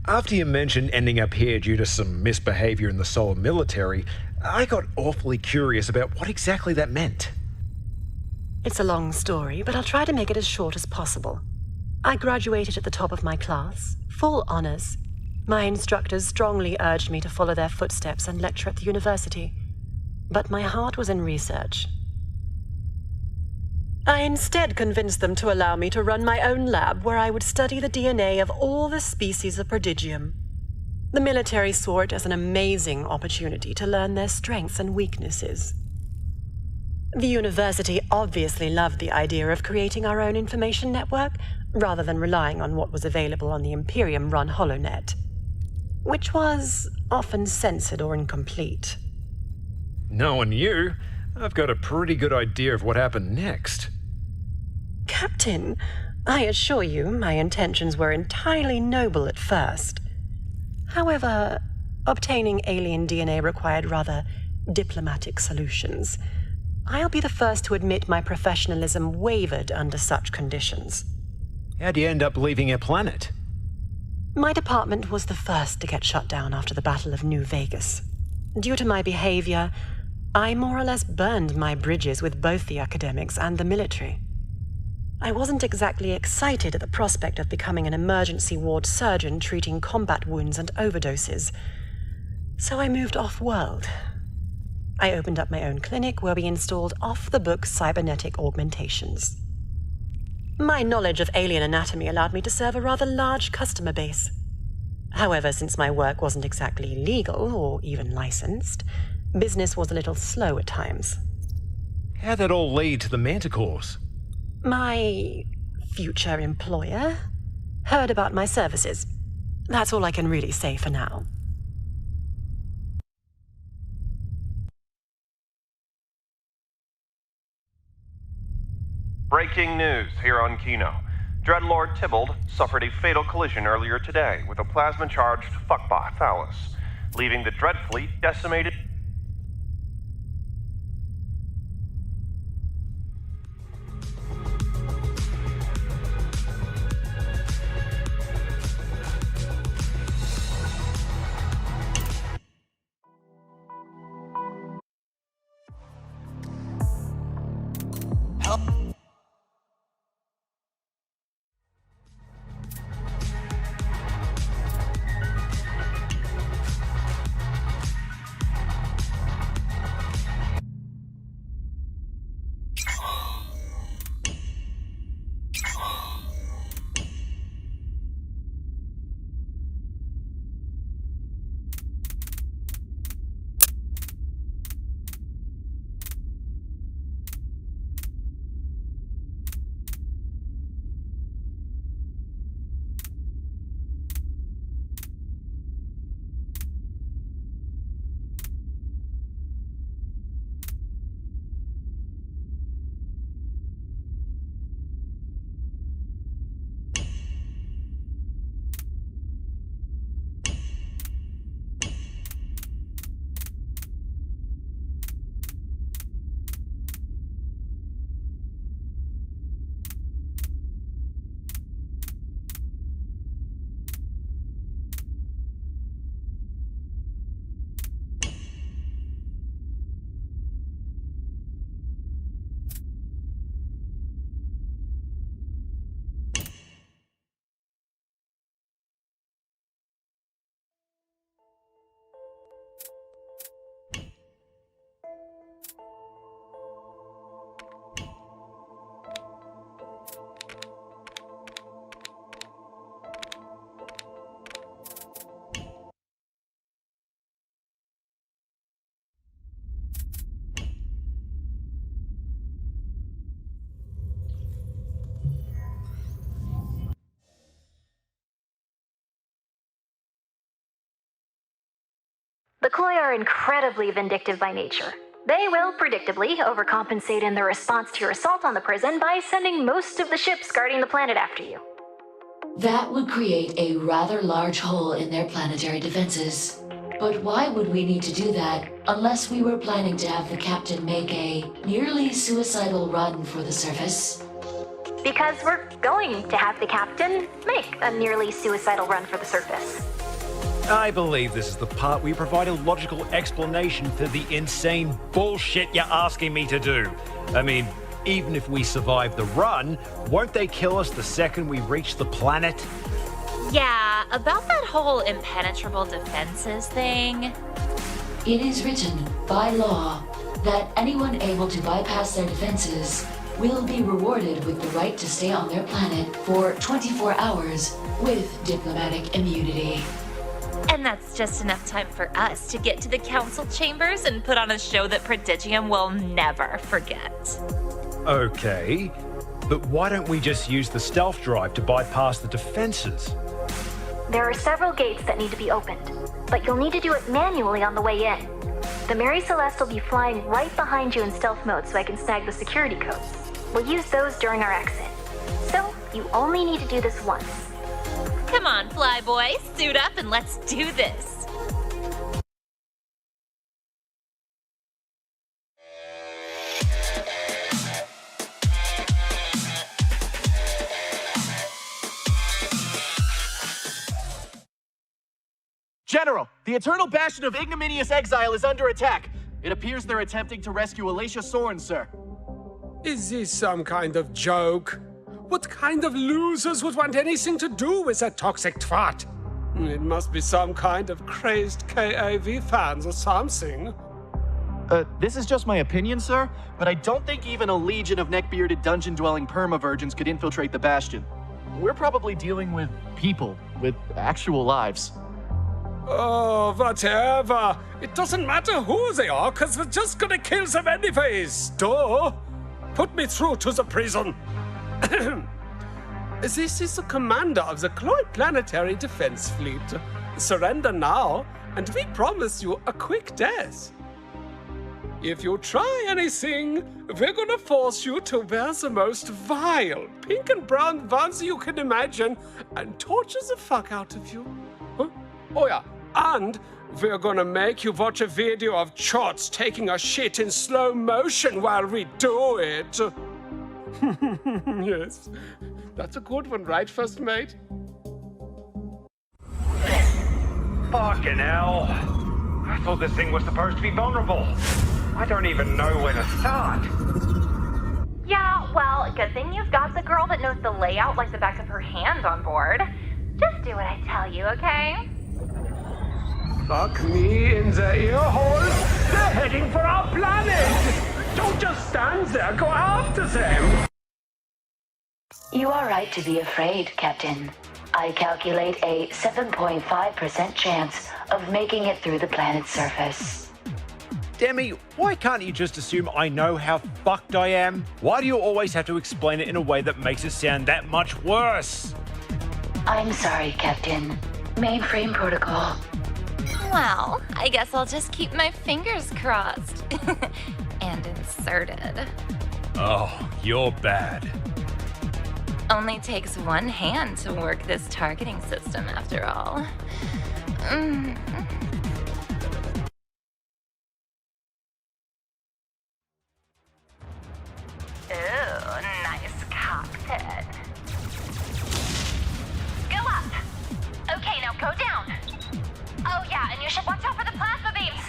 After you mentioned ending up here due to some misbehavior in the solar military, I got awfully curious about what exactly that meant. It's a long story, but I'll try to make it as short as possible. I graduated at the top of my class, full honors. My instructors strongly urged me to follow their footsteps and lecture at the university, but my heart was in research. I instead convinced them to allow me to run my own lab where I would study the DNA of all the species of prodigium. The military saw it as an amazing opportunity to learn their strengths and weaknesses. The university obviously loved the idea of creating our own information network, rather than relying on what was available on the Imperium-run HoloNet, which was often censored or incomplete. Knowing you, I've got a pretty good idea of what happened next. Captain, I assure you my intentions were entirely noble at first. However, obtaining alien DNA required rather diplomatic solutions. I'll be the first to admit my professionalism wavered under such conditions. How'd you end up leaving your planet? My department was the first to get shut down after the Battle of New Vegas. Due to my behavior, I more or less burned my bridges with both the academics and the military. I wasn't exactly excited at the prospect of becoming an emergency ward surgeon treating combat wounds and overdoses, so I moved off-world. I opened up my own clinic where we installed off-the-book cybernetic augmentations. My knowledge of alien anatomy allowed me to serve a rather large customer base. However, since my work wasn't exactly legal or even licensed, business was a little slow at times. How'd that all lead to the Manticores? My future employer heard about my services. That's all I can really say for now. Breaking news here on Kino. Dreadlord Tybalt suffered a fatal collision earlier today with a plasma-charged fuckbot Phallus, leaving the Dread Fleet decimated. The Koi are incredibly vindictive by nature. They will, predictably, overcompensate in their response to your assault on the prison by sending most of the ships guarding the planet after you. That would create a rather large hole in their planetary defenses. But why would we need to do that unless we were planning to have the captain make a nearly suicidal run for the surface? Because we're going to have the captain make a nearly suicidal run for the surface. I believe this is the part where you provide a logical explanation for the insane bullshit you're asking me to do. I mean, even if we survive the run, won't they kill us the second we reach the planet? Yeah, about that whole impenetrable defenses thing. It is written by law that anyone able to bypass their defenses will be rewarded with the right to stay on their planet for 24 hours with diplomatic immunity. And that's just enough time for us to get to the council chambers and put on a show that Prodigium will never forget. Okay, but why don't we just use the stealth drive to bypass the defenses? There are several gates that need to be opened, but you'll need to do it manually on the way in. The Mary Celeste will be flying right behind you in stealth mode so I can snag the security codes. We'll use those during our exit. So, you only need to do this once. Come on, Flyboy, suit up and let's do this. General, the Eternal Bastion of Ignominious Exile is under attack. It appears they're attempting to rescue Alicia Soren, sir. Is this some kind of joke? What kind of losers would want anything to do with that toxic twat? It must be some kind of crazed KAV fans or something. This is just my opinion, sir, but I don't think even a legion of neck-bearded dungeon-dwelling perma-virgins could infiltrate the Bastion. We're probably dealing with people, with actual lives. Oh, whatever. It doesn't matter who they are, because we're just gonna kill them anyways. Duh. Put me through to the prison. This is the commander of the Chloe Planetary Defense Fleet. Surrender now, and we promise you a quick death. If you try anything, we're gonna force you to wear the most vile pink and brown onesie you can imagine and torture the fuck out of you. Huh? Oh yeah, and we're gonna make you watch a video of Chots taking a shit in slow motion while we do it. Yes, that's a good one, right, First Mate? Fucking hell. I thought this thing was supposed to be vulnerable. I don't even know where to start. Yeah, well, good thing you've got the girl that knows the layout like the back of her hand on board. Just do what I tell you, okay? Fuck me in the ear hole. They're heading for our planet. Don't just stand there, go after them. You are right to be afraid, Captain. I calculate a 7.5% chance of making it through the planet's surface. Demi, why can't you just assume I know how fucked I am? Why do you always have to explain it in a way that makes it sound that much worse? I'm sorry, Captain. Mainframe protocol. Well, I guess I'll just keep my fingers crossed. And inserted. Oh, you're bad. Only takes one hand to work this targeting system, after all. Ooh, nice cockpit. Go up! Okay, now go down. Oh yeah, and you should watch out for the plasma beams.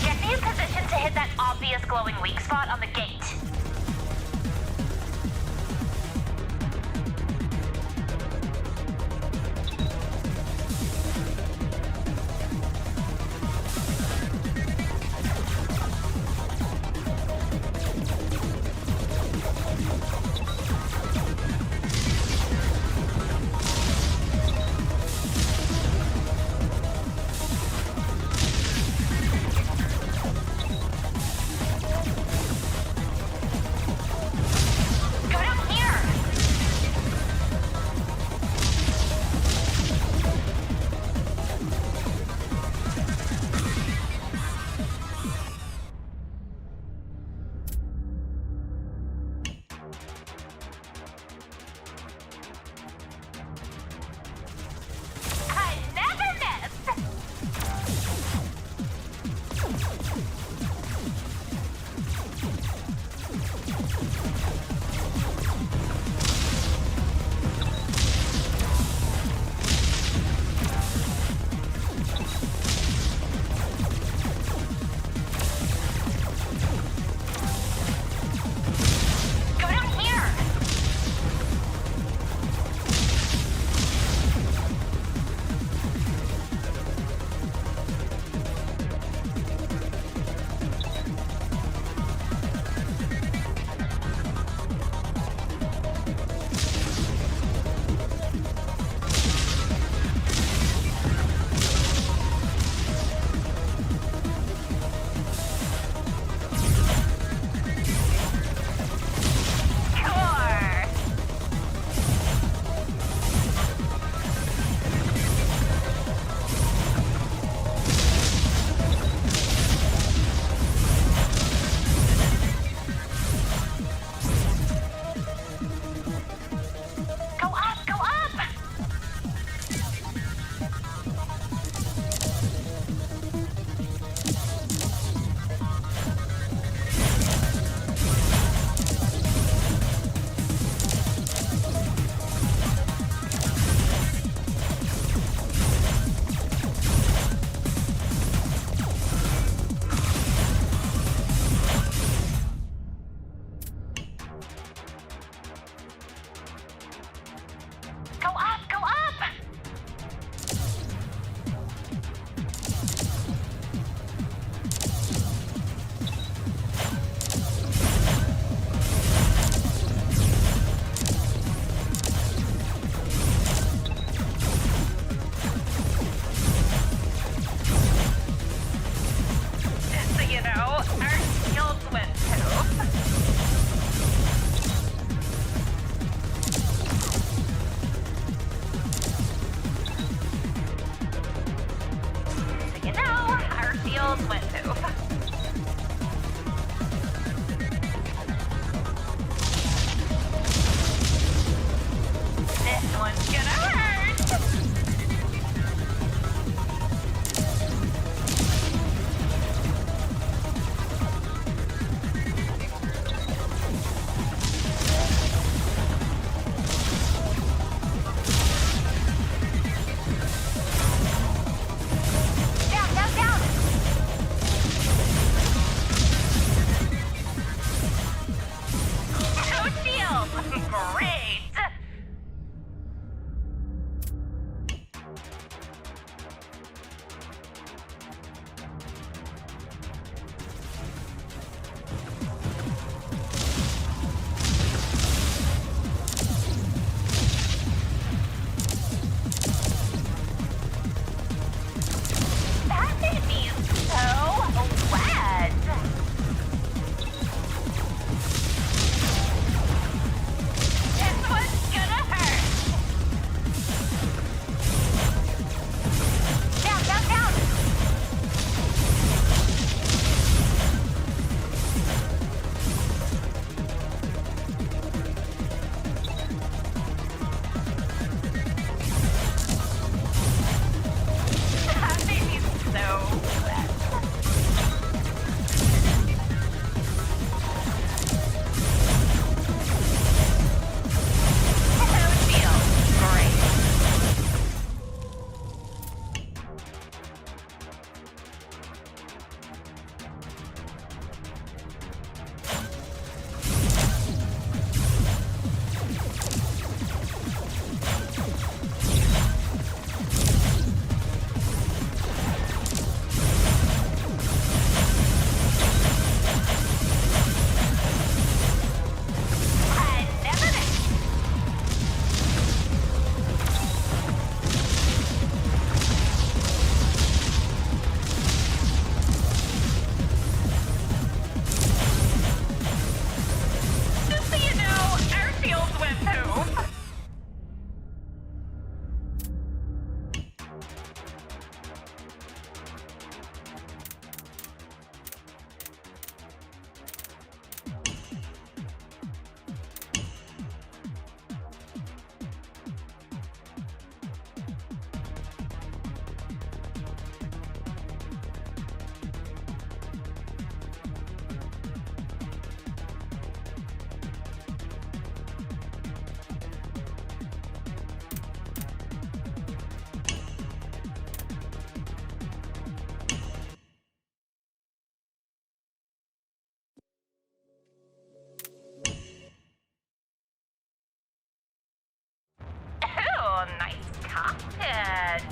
Get me in position to hit that obvious glowing weak spot on the gate. nice cockpit.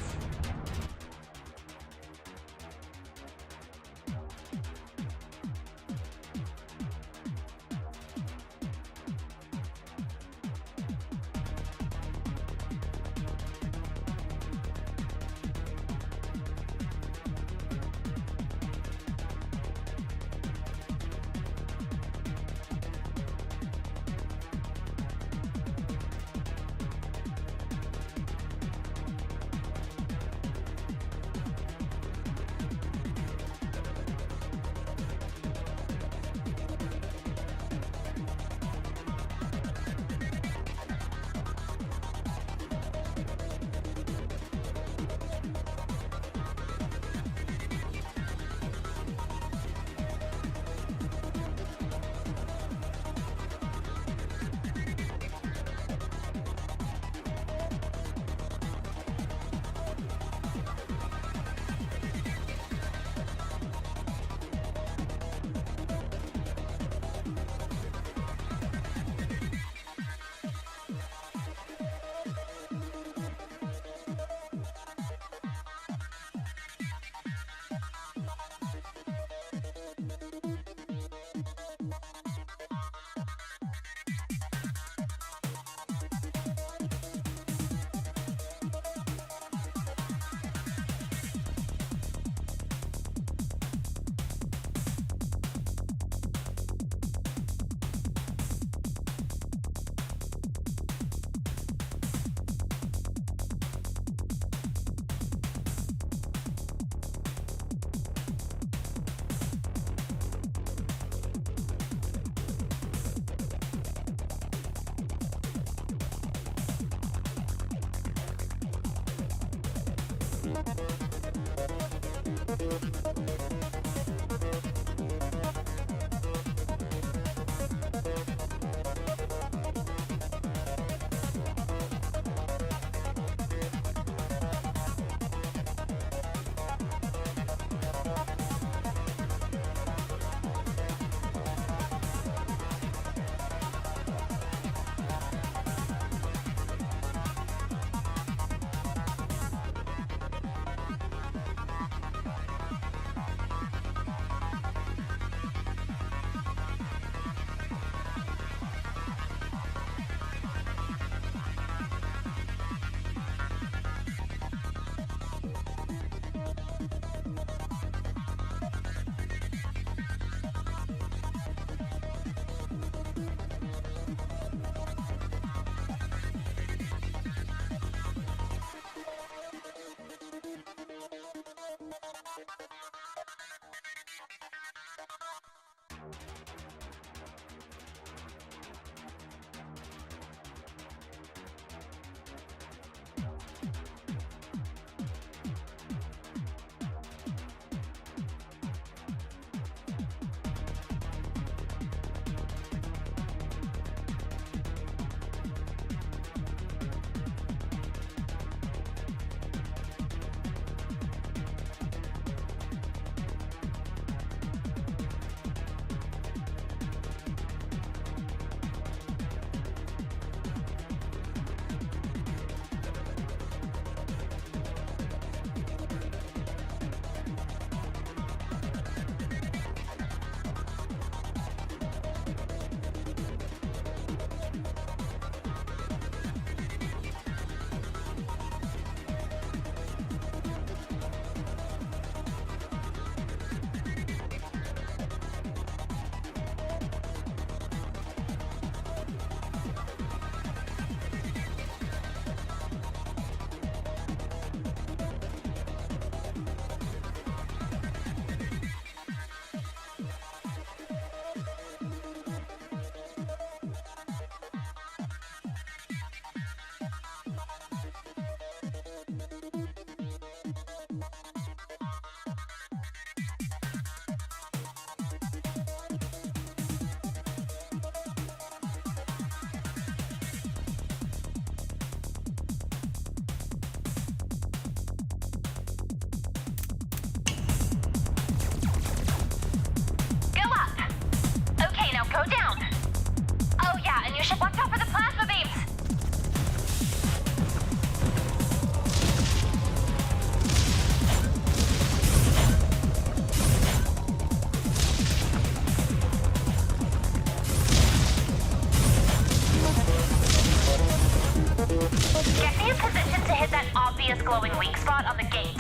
Get me in position to hit that obvious glowing weak spot on the gate.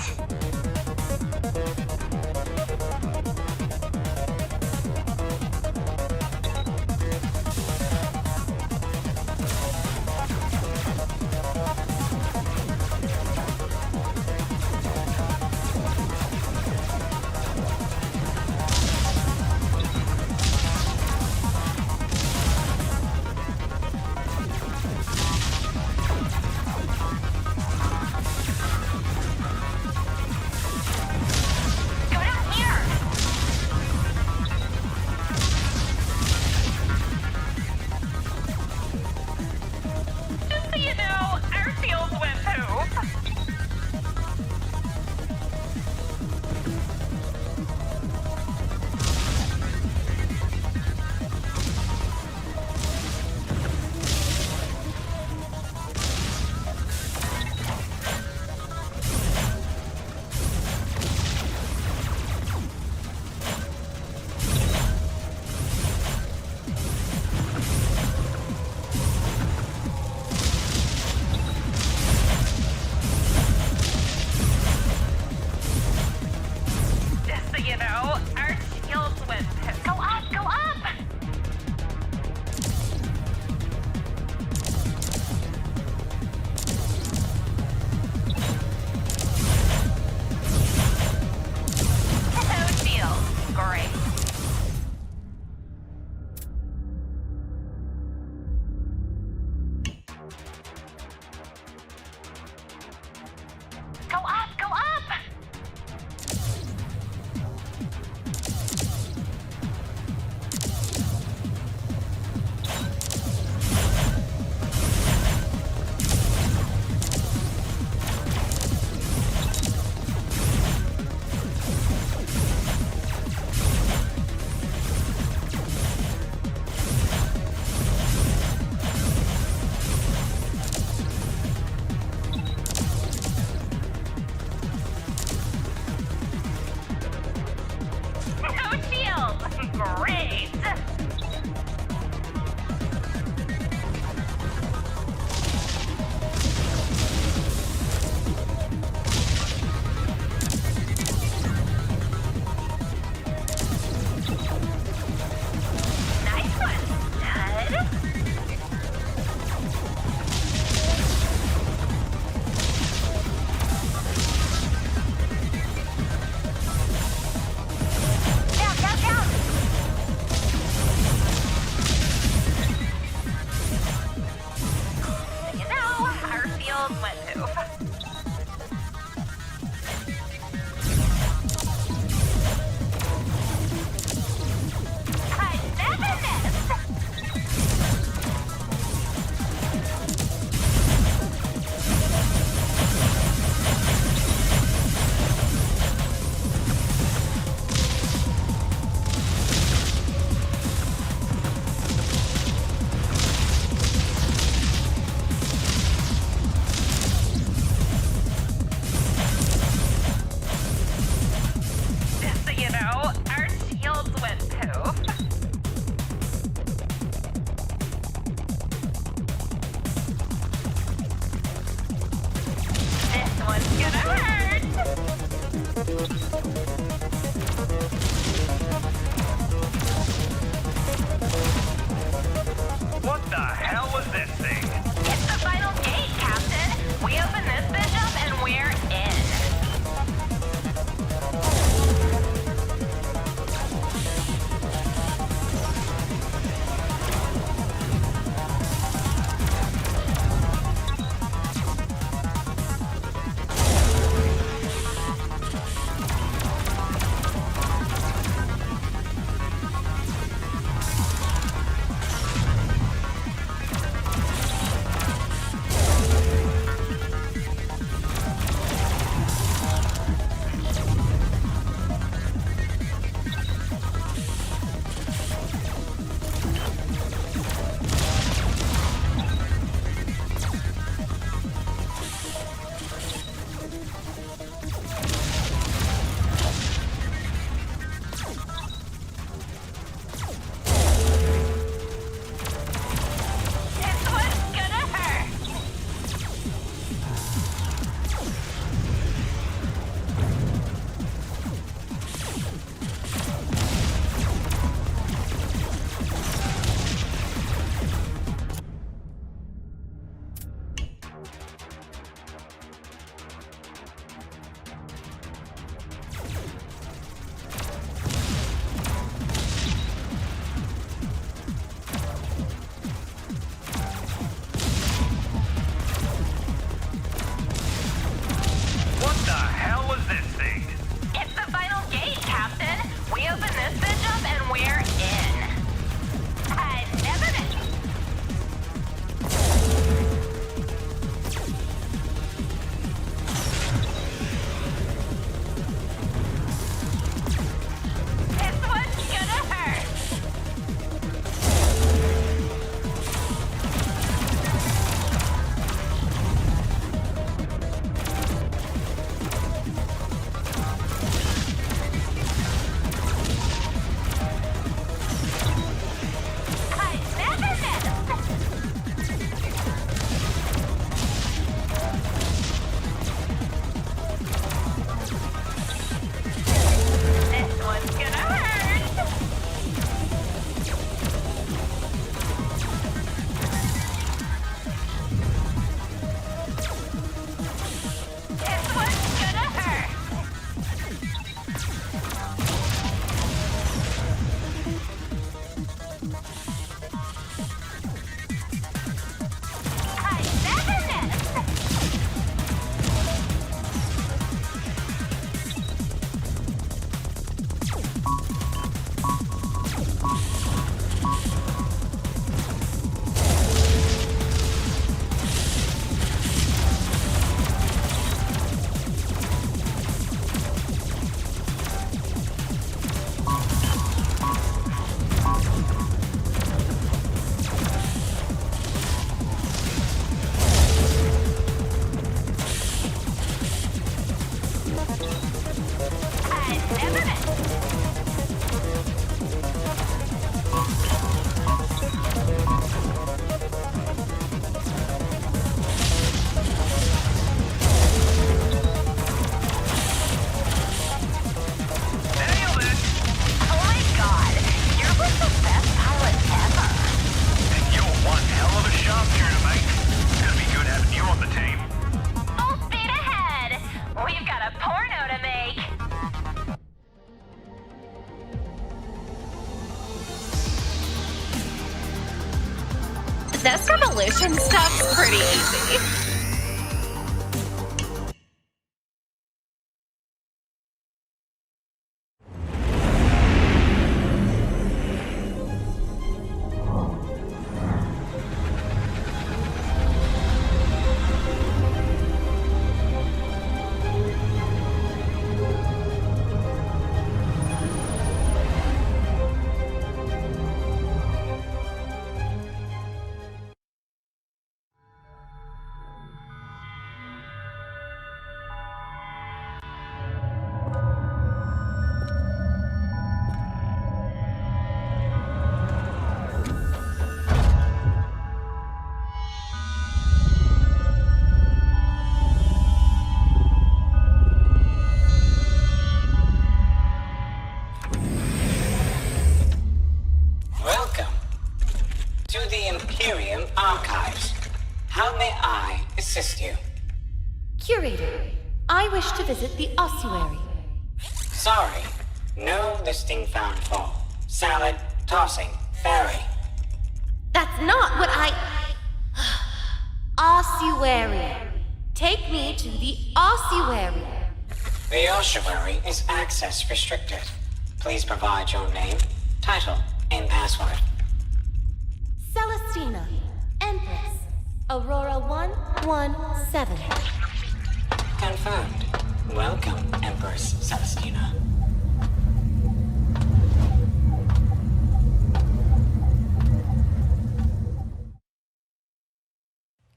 Go down here! Just so you know, our shields went poof. Just so you know, our shields went poof. Go up, go up! No shield. Great. Go up, go up! No shield. Great. Nice one, stud. Down, down, down. You know, our shields went poof. I never missed. Just so you know, our shields went poof. This one's gonna hurt. What the hell was this thing? It's the final gate, Captain. We open this bitch up and we're in. This revolution stuff's pretty easy. Curator, I wish to visit the ossuary. Sorry, no listing found for salad tossing fairy. That's not what I... Ossuary. Take me to the ossuary. The ossuary is access restricted. Please provide your name, title, and password. Celestina, Empress, Aurora 117. Confirmed. Welcome, Empress Celestina.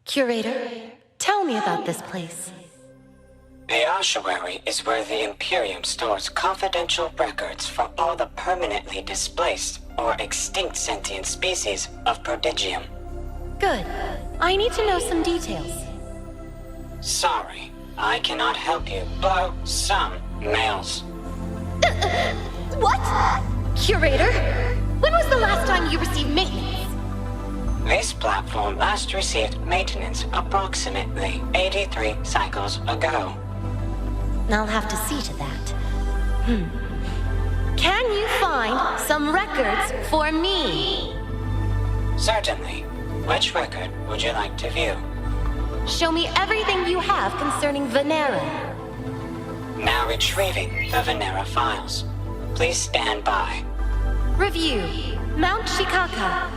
Curator, tell me about this place. The ossuary is where the Imperium stores confidential records for all the permanently displaced or extinct sentient species of Prodigium. Good. I need to know some details. Sorry, I cannot help you blow some males. What? Curator? When was the last time you received maintenance? This platform last received maintenance approximately 83 cycles ago. I'll have to see to that. Can you find some records for me? Certainly. Which record would you like to view? Show me everything you have concerning Venera. Now retrieving the Venera files. Please stand by. Review. Mount Shikaka.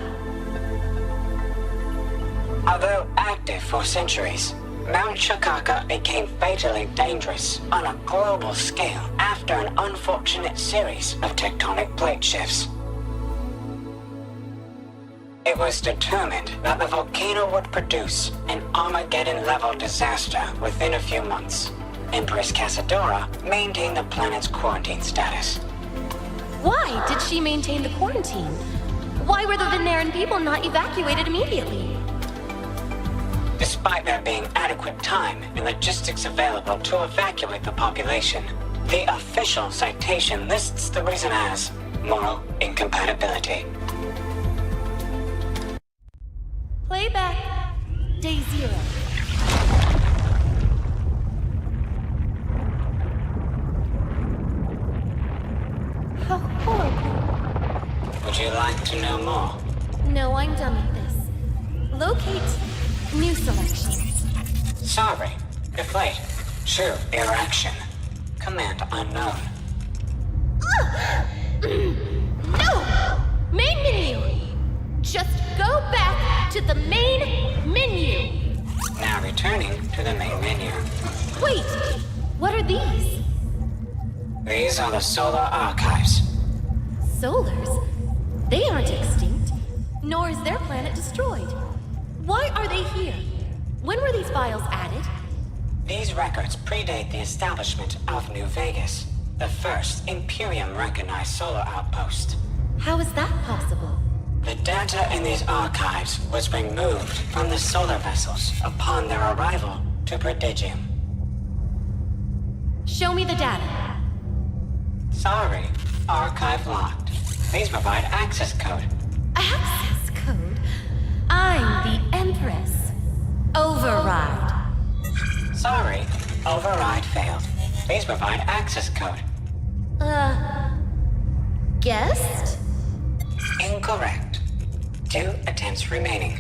Although active for centuries, Mount Shikaka became fatally dangerous on a global scale after an unfortunate series of tectonic plate shifts. It was determined that the volcano would produce an Armageddon-level disaster within a few months. Empress Casadora maintained the planet's quarantine status. Why did she maintain the quarantine? Why were the Veneran people not evacuated immediately? Despite there being adequate time and logistics available to evacuate the population, the official citation lists the reason as moral incompatibility. Playback. Day 0. How horrible. Would you like to know more? No, I'm done with this. Locate new selections. Sorry. Deflate. True interaction. Command unknown. No! Main menu! Just go back to the main menu! Now returning to the main menu. Wait! What are these? These are the solar archives. Solars? They aren't extinct, nor is their planet destroyed. Why are they here? When were these files added? These records predate the establishment of New Vegas, the first Imperium-recognized solar outpost. How is that possible? The data in these archives was removed from the solar vessels upon their arrival to Prodigium. Show me the data. Sorry, archive locked. Please provide access code. Access code? I'm the Empress. Override. Sorry, override failed. Please provide access code. Guest? Incorrect. 2 attempts remaining.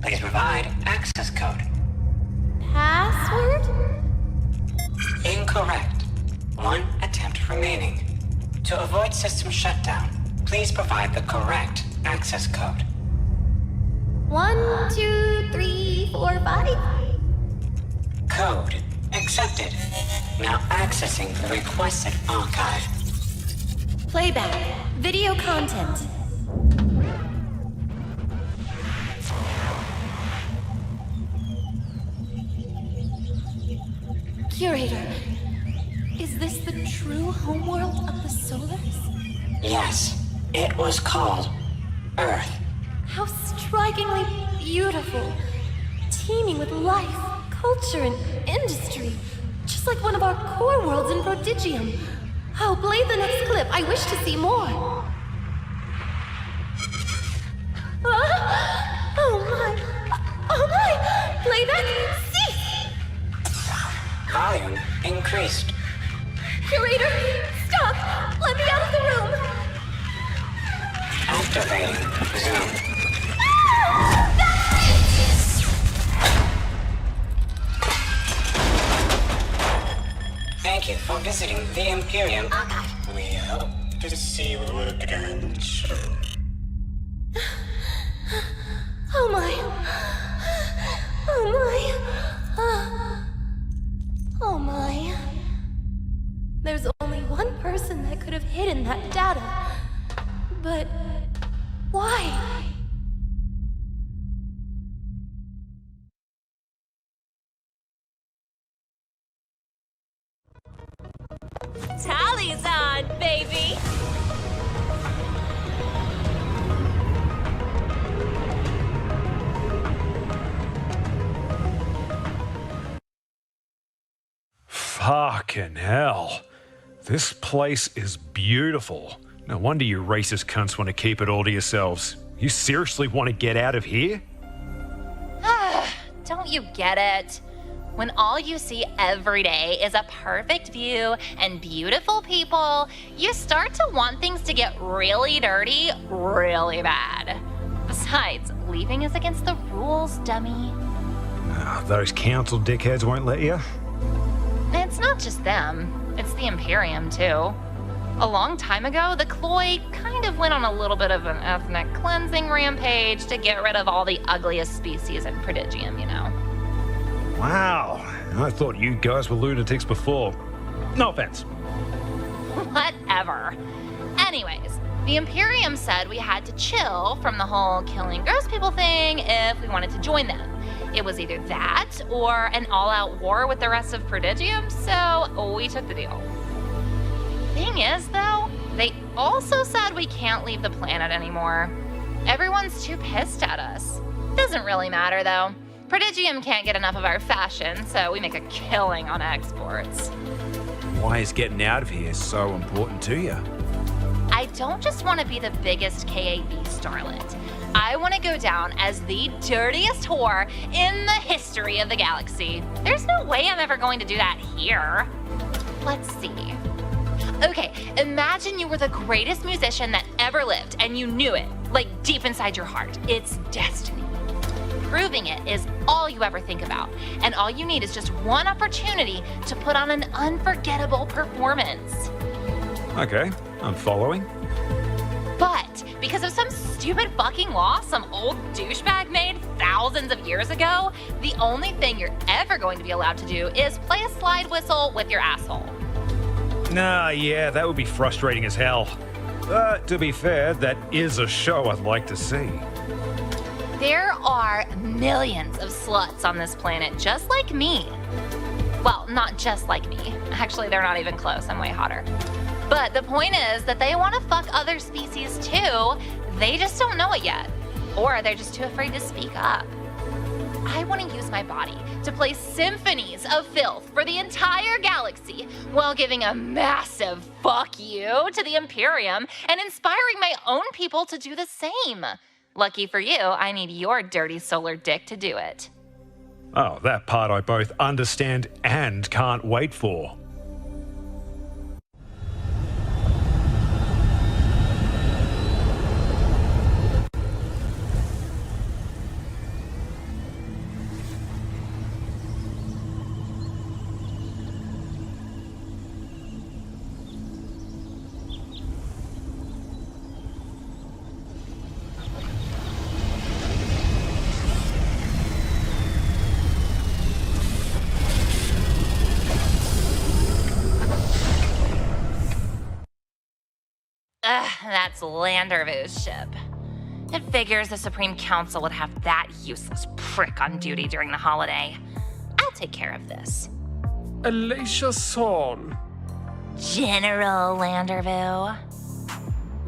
Please provide access code. Password? Incorrect. One attempt remaining. To avoid system shutdown, please provide the correct access code. 1, 2, 3, 4, 5. Code accepted. Now accessing the requested archive. Playback. Video content. Curator, is this the true homeworld of the Solars? Yes, it was called Earth. How strikingly beautiful. Teeming with life, culture, and industry. Just like one of our core worlds in Prodigium. Oh, play the next clip. I wish to see more. Ah! Oh my! Oh my! Playback, cease! Volume increased. Curator, stop! Let me out of the room! Activating Zoom. Thank you for visiting the Imperium. We hope to see you again soon. Oh my! Oh my! Oh my! There's only one person that could have hidden that data. But why? Tally's on, baby! Fucking hell. This place is beautiful. No wonder you racist cunts want to keep it all to yourselves. You seriously want to get out of here? Don't you get it? When all you see every day is a perfect view and beautiful people, you start to want things to get really dirty really bad. Besides, leaving is against the rules, dummy. Those council dickheads won't let you? It's not just them, it's the Imperium too. A long time ago, the Cloy kind of went on a little bit of an ethnic cleansing rampage to get rid of all the ugliest species in Prodigium, you know. Wow, I thought you guys were lunatics before. No offense. Whatever. Anyways, the Imperium said we had to chill from the whole killing gross people thing if we wanted to join them. It was either that or an all-out war with the rest of Prodigium, so we took the deal. Thing is, though, they also said we can't leave the planet anymore. Everyone's too pissed at us. Doesn't really matter, though. Prodigium can't get enough of our fashion, so we make a killing on exports. Why is getting out of here so important to you? I don't just want to be the biggest KAB starlet. I want to go down as the dirtiest whore in the history of the galaxy. There's no way I'm ever going to do that here. Let's see. Okay, imagine you were the greatest musician that ever lived and you knew it, like deep inside your heart. It's destiny. Proving it is all you ever think about, and all you need is just one opportunity to put on an unforgettable performance. Okay, I'm following. But because of some stupid fucking law some old douchebag made thousands of years ago, the only thing you're ever going to be allowed to do is play a slide whistle with your asshole. Nah, yeah, that would be frustrating as hell. But to be fair, that is a show I'd like to see. There are millions of sluts on this planet just like me. Well, not just like me. Actually, they're not even close. I'm way hotter. But the point is that they want to fuck other species too. They just don't know it yet. Or they're just too afraid to speak up. I want to use my body to play symphonies of filth for the entire galaxy while giving a massive fuck you to the Imperium and inspiring my own people to do the same. Lucky for you, I need your dirty solar dick to do it. Oh, that part I both understand and can't wait for. That's Landervu's ship. It figures the Supreme Council would have that useless prick on duty during the holiday. I'll take care of this. Alicia Son. General Landervu.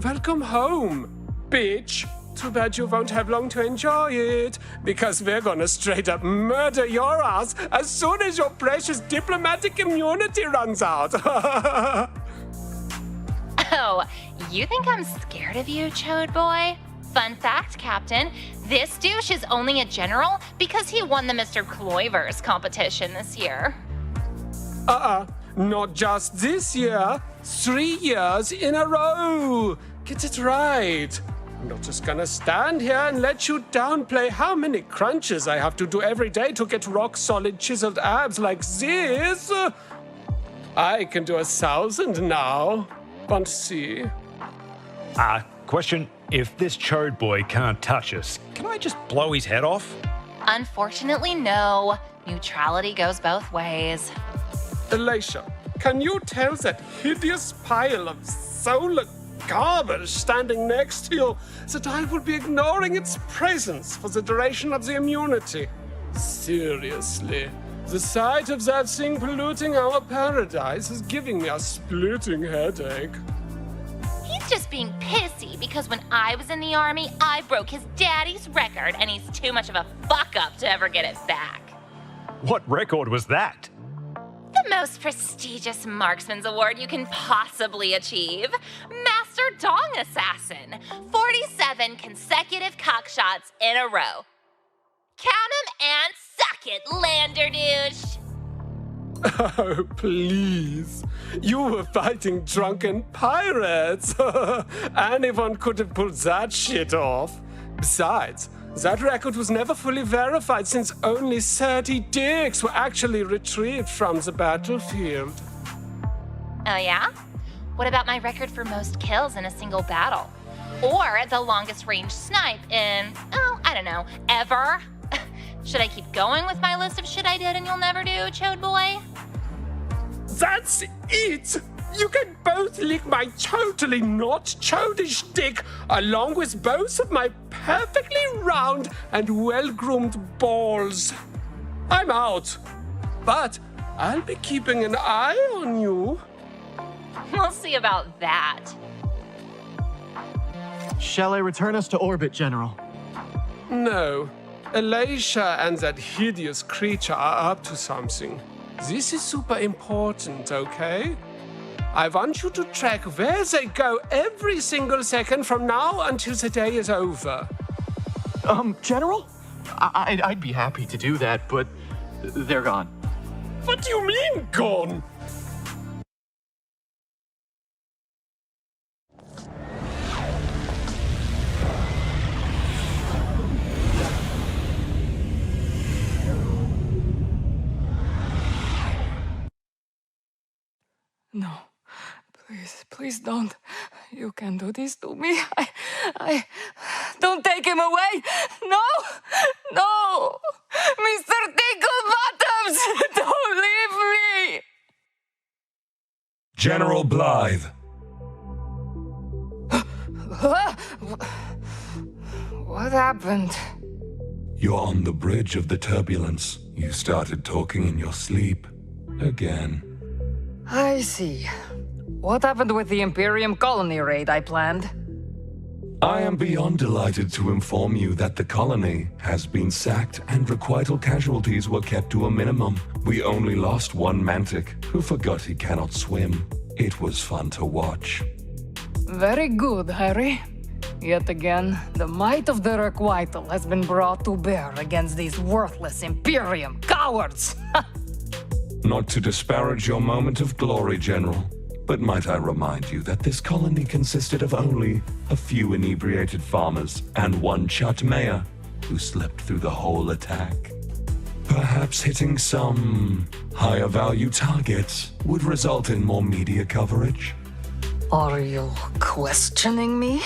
Welcome home, bitch. Too bad you won't have long to enjoy it, because we're gonna straight up murder your ass as soon as your precious diplomatic immunity runs out. Oh, you think I'm scared of you, Chode Boy? Fun fact, Captain, this douche is only a general because he won the Mr. Cloyverse competition this year. Not just this year, 3 years in a row. Get it right. I'm not just gonna stand here and let you downplay how many crunches I have to do every day to get rock-solid chiseled abs like this. I can do 1,000 now. Want to see? Question, if this Chode boy can't touch us, can I just blow his head off? Unfortunately, no. Neutrality goes both ways. Alicia, can you tell that hideous pile of solar garbage standing next to you that I will be ignoring its presence for the duration of the immunity? Seriously, the sight of that thing polluting our paradise is giving me a splitting headache. He's just being pissy because when I was in the army, I broke his daddy's record and he's too much of a fuck-up to ever get it back. What record was that? The most prestigious marksman's award you can possibly achieve. Master Dong Assassin. 47 consecutive cockshots in a row. Count 'em and suck it, Landerdouche. Oh, please. You were fighting drunken pirates. Anyone could have pulled that shit off. Besides, that record was never fully verified since only 30 dicks were actually retrieved from the battlefield. Oh yeah? What about my record for most kills in a single battle? Or the longest range snipe in, I don't know, ever? Should I keep going with my list of shit I did and you'll never do, Chode Boy? That's it! You can both lick my totally not chodish dick, along with both of my perfectly round and well-groomed balls. I'm out. But I'll be keeping an eye on you. We'll see about that. Shall I return us to orbit, General? No. Alicia and that hideous creature are up to something. This is super important, okay? I want you to track where they go every single second from now until the day is over. General? I'd be happy to do that, but they're gone. What do you mean, gone? No. Please don't. You can't do this to me. Don't take him away. No. Mr. Tinkle Bottoms, don't leave me. General Blythe. What happened? You're on the bridge of the turbulence. You started talking in your sleep. Again. I see. What happened with the Imperium colony raid I planned? I am beyond delighted to inform you that the colony has been sacked and requital casualties were kept to a minimum. We only lost one Mantic, who forgot he cannot swim. It was fun to watch. Very good, Harry. Yet again, the might of the requital has been brought to bear against these worthless Imperium cowards. Not to disparage your moment of glory, General, but might I remind you that this colony consisted of only a few inebriated farmers and one Chut mayor who slept through the whole attack. Perhaps hitting some higher value targets would result in more media coverage? Are you questioning me?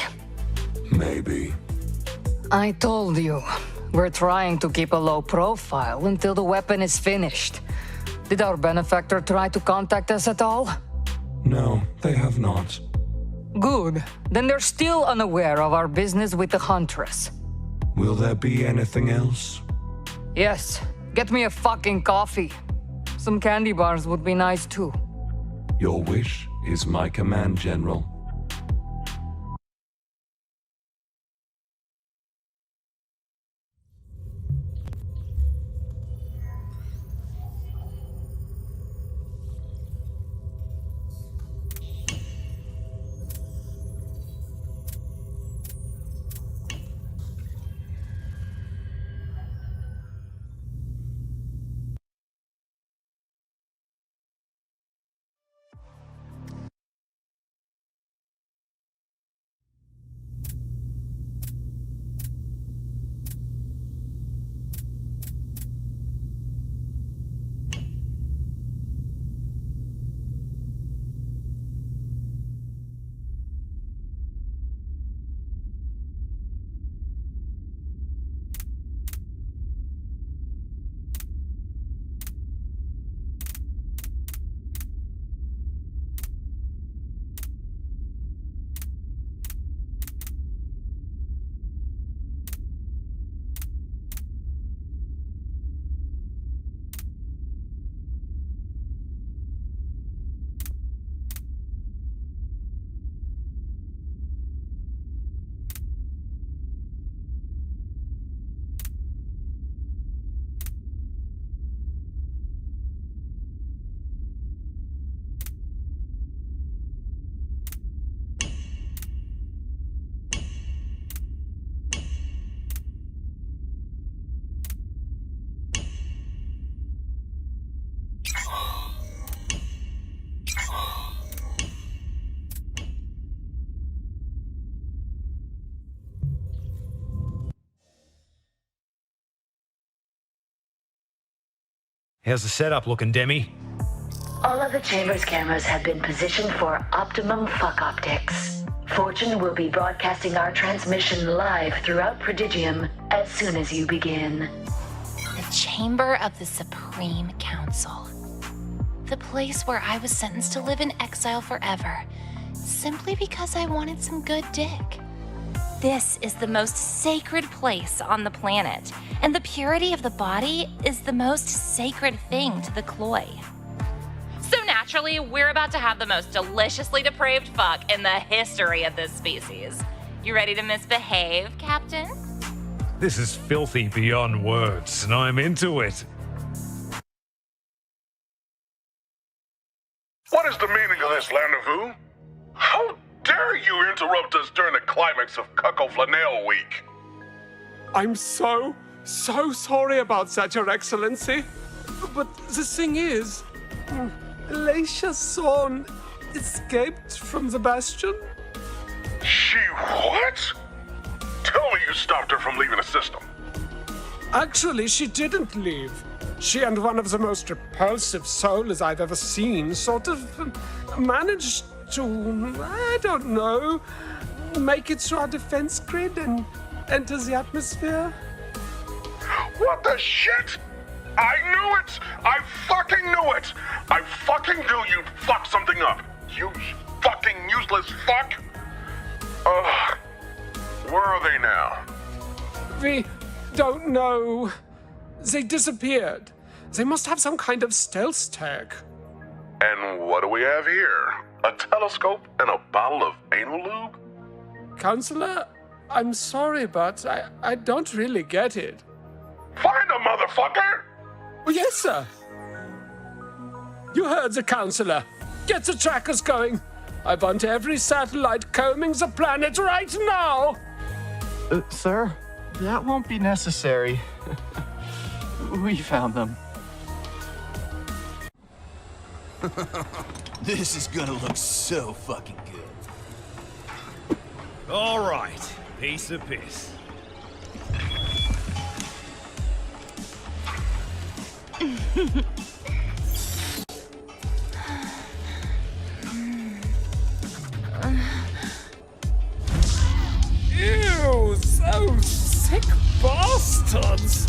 Maybe. I told you, we're trying to keep a low profile until the weapon is finished. Did our benefactor try to contact us at all? No, they have not. Good. Then they're still unaware of our business with the Huntress. Will there be anything else? Yes. Get me a fucking coffee. Some candy bars would be nice too. Your wish is my command, General. How's the setup looking, Demi? All of the chamber's cameras have been positioned for optimum fuck optics. Fortune will be broadcasting our transmission live throughout Prodigium as soon as you begin. The chamber of the Supreme Council. The place where I was sentenced to live in exile forever, simply because I wanted some good dick. This is the most sacred place on the planet, and the purity of the body is the most sacred thing to the Cloy. So naturally, we're about to have the most deliciously depraved fuck in the history of this species. You ready to misbehave, Captain? This is filthy beyond words, and I'm into it. What is the meaning of this, Landavoo? How dare you interrupt us during the climax of Cuckoo Flanell Week? I'm so sorry about that, Your Excellency. But the thing is, Lacia Sorn escaped from the Bastion. She what? Tell me you stopped her from leaving the system. Actually, she didn't leave. She and one of the most repulsive souls I've ever seen sort of managed to, I don't know, make it through our defense grid and enter the atmosphere. What the shit? I knew it! I fucking knew it! I fucking knew you'd fuck something up! You fucking useless fuck! Ugh. Where are they now? We don't know. They disappeared. They must have some kind of stealth tech. And what do we have here? A telescope and a bottle of anal lube? Counselor, I'm sorry, but I don't really get it. Find a motherfucker! Oh, yes, sir. You heard the counselor. Get the trackers going. I want every satellite combing the planet right now. Sir, that won't be necessary. We found them. This is gonna look so fucking good. All right, piece of piss. Ew, so sick bastards!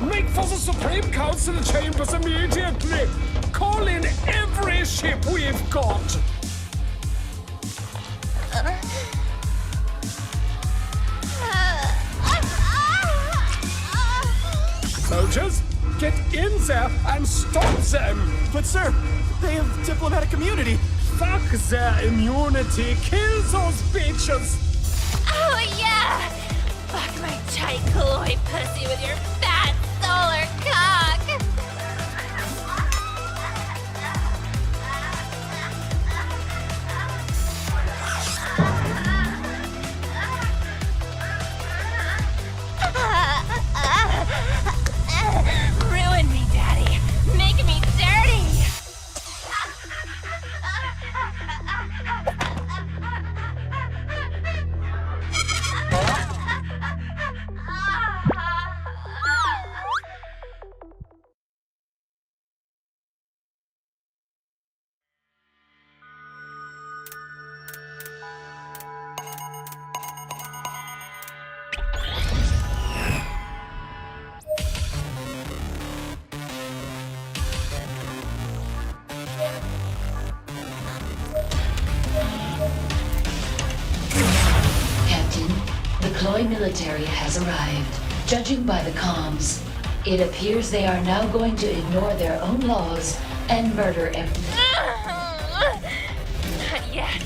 Make for the Supreme Council! notes to the chambers immediately. Call in every ship we've got. Soldiers, get in there and stop them! But sir, they have diplomatic immunity. Fuck their immunity! Kill those bitches! Oh yeah! Fuck my tight Colloid pussy with your fat solar cock! Ruin me, Daddy! Make me dirty! Captain, the Cloy military has arrived. Judging by the comms, it appears they are now going to ignore their own laws and murder everyone. Not yet.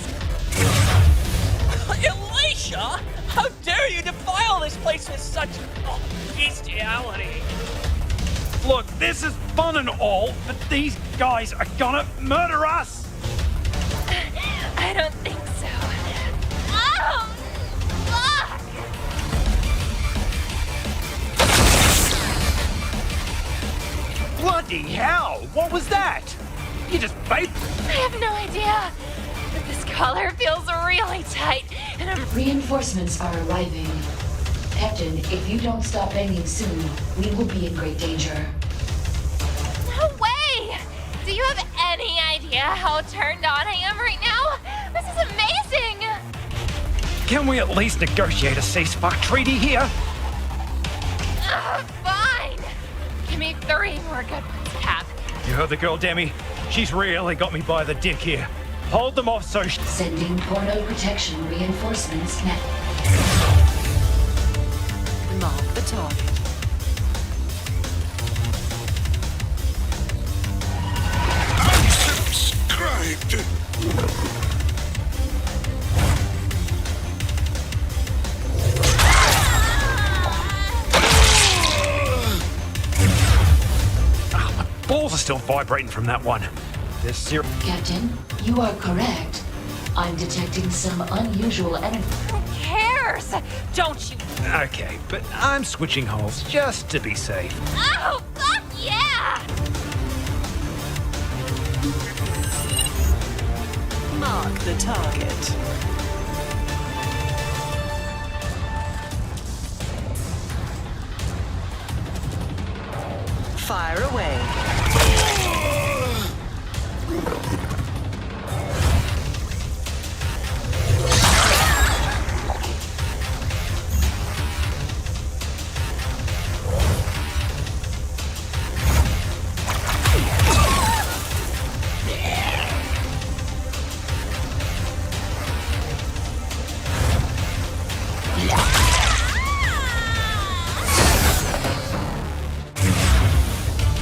Elisha! How dare you defile this place with such bestiality? Look, this is fun and all, but these guys are gonna murder us! I don't think so. Oh! Fuck! Bloody hell! What was that? You just bait? I have no idea. But this collar feels really tight, and I'm... Reinforcements are arriving. Captain, if you don't stop banging soon, we will be in great danger. No way! Do you have any idea how turned on I am right now? This is amazing! Can we at least negotiate a ceasefire treaty here? Fine! Give me 3 more good ones, Cap. You heard the girl, Demi? She's really got me by the dick here. Hold them off so Sending porno protection reinforcements now. Mark the target. Unsubscribed! balls are still vibrating from that one. There's zero. Captain, you are correct. I'm detecting some unusual energy. Who cares? Don't you... Okay, but I'm switching holes just to be safe. Oh, fuck yeah! Mark the target. Fire away.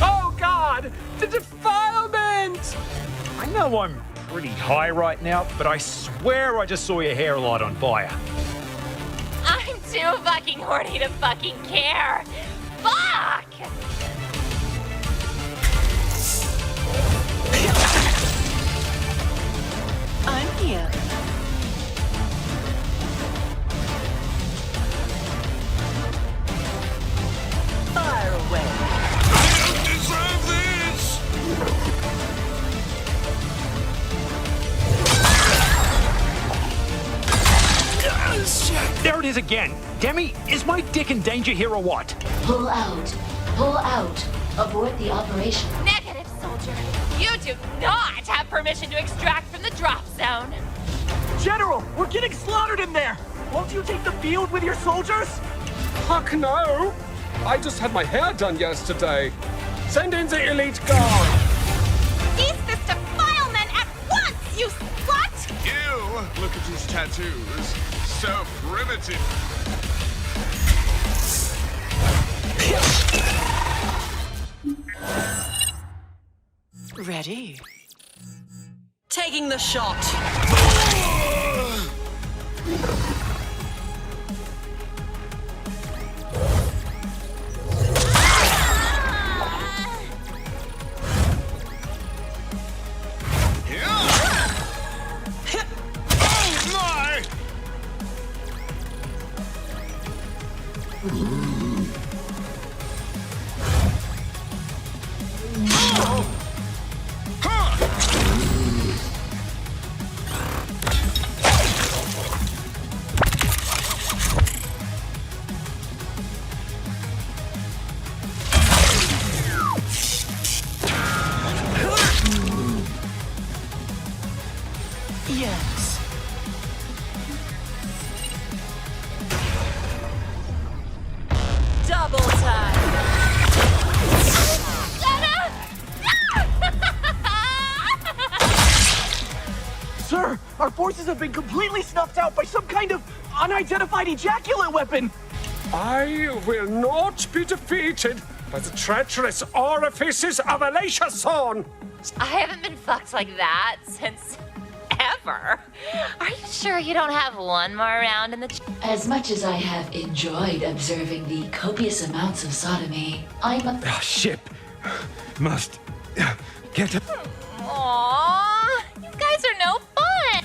Oh God! The defilement! I know I'm pretty high right now, but I swear I just saw your hair light on fire. I'm too fucking horny to fucking care. Fuck! I'm here. Fire away. I don't deserve this! There it is again. Demi, is my dick in danger here or what? Pull out. Pull out. Abort the operation. Negative, soldier. You do not have permission to extract from the drop zone. General, we're getting slaughtered in there! Won't you take the field with your soldiers? Fuck no! I just had my hair done yesterday. Send in the elite guard! Cease this defilement at once, you slut! Ew! Look at these tattoos. So primitive. Ready? Taking the shot. Yes. Double time. Sir, our forces have been completely snuffed out by some kind of unidentified ejaculate weapon. I will not be defeated by the treacherous orifices of Alicia Thorn. I haven't been fucked like that since ever. Are you sure you don't have one more round in the... As much as I have enjoyed observing the copious amounts of sodomy, I'm a... Ah, shit. Must get to... Aww, you guys are no fun.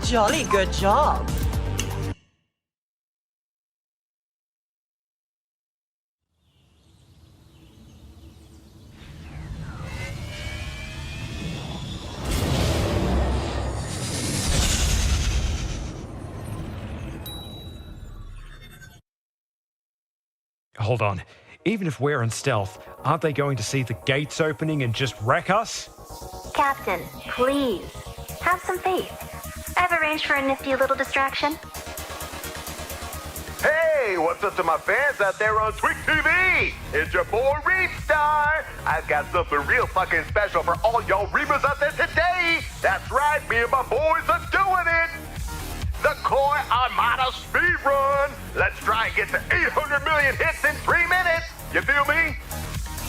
Jolly good job. Hold on. Even if we're in stealth, aren't they going to see the gates opening and just wreck us? Captain, please, have some faith. I've arranged for a nifty little distraction. Hey, what's up to my fans out there on Twitch TV? It's your boy Reefstar. I've got something real fucking special for all y'all Reavers out there today. That's right, me and my boys are doing it. The Koi Armada speed run. Let's try and get to 800 million hits in 3 minutes. You feel me?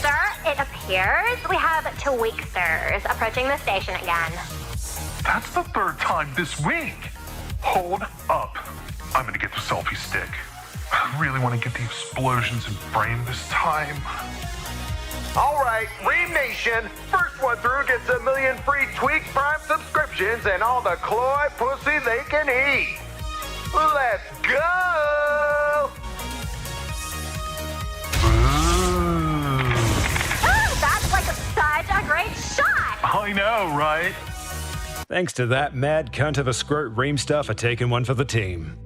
Sir, it appears we have Tweaksters approaching the station again. That's the 3rd time this week. Hold up. I'm gonna get the selfie stick. I really want to get the explosions in frame this time. All right, Ream Nation. First one through gets 1 million free Tweak Prime subscriptions and all the Cloy pussy they can eat. Let's go! Oh, that's like such a great shot! I know, right? Thanks to that mad cunt of a scrote Reamstar for taking one for the team.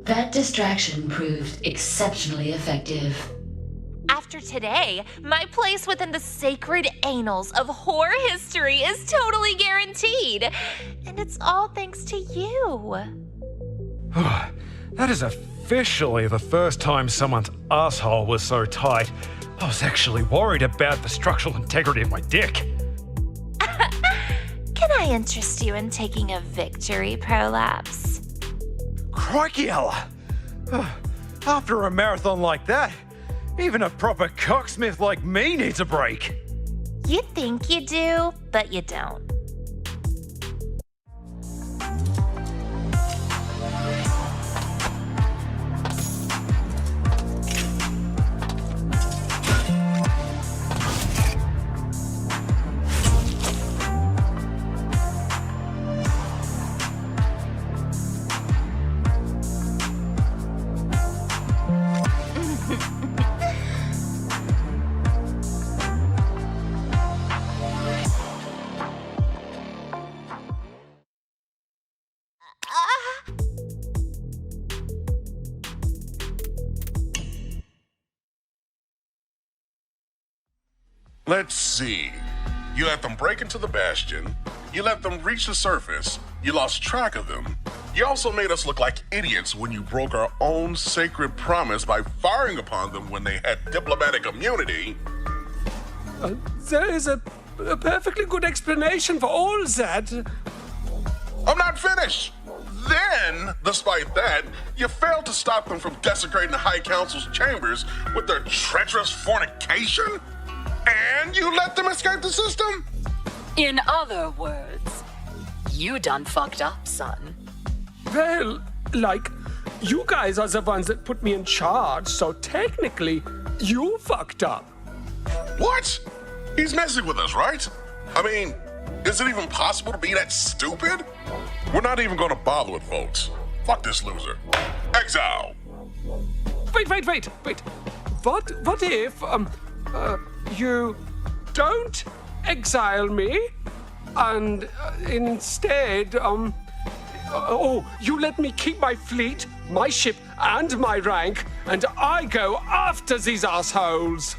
That distraction proved exceptionally effective. After today, my place within the sacred annals of horror history is totally guaranteed. And it's all thanks to you. That is officially the first time someone's asshole was so tight. I was actually worried about the structural integrity of my dick. Can I interest you in taking a victory prolapse? Crikey, Ella! After a marathon like that, even a proper cocksmith like me needs a break. You think you do, but you don't. Let's see. You let them break into the Bastion. You let them reach the surface. You lost track of them. You also made us look like idiots when you broke our own sacred promise by firing upon them when they had diplomatic immunity. There is a perfectly good explanation for all that. I'm not finished. Then, despite that, you failed to stop them from desecrating the High Council's chambers with their treacherous fornication? And you let them escape the system? In other words, you done fucked up, son. Well, like, you guys are the ones that put me in charge, so technically, you fucked up. What? He's messing with us, right? I mean, is it even possible to be that stupid? We're not even gonna bother with votes. Fuck this loser. Exile! Wait. What if, you don't exile me, and instead, you let me keep my fleet, my ship, and my rank, and I go after these assholes.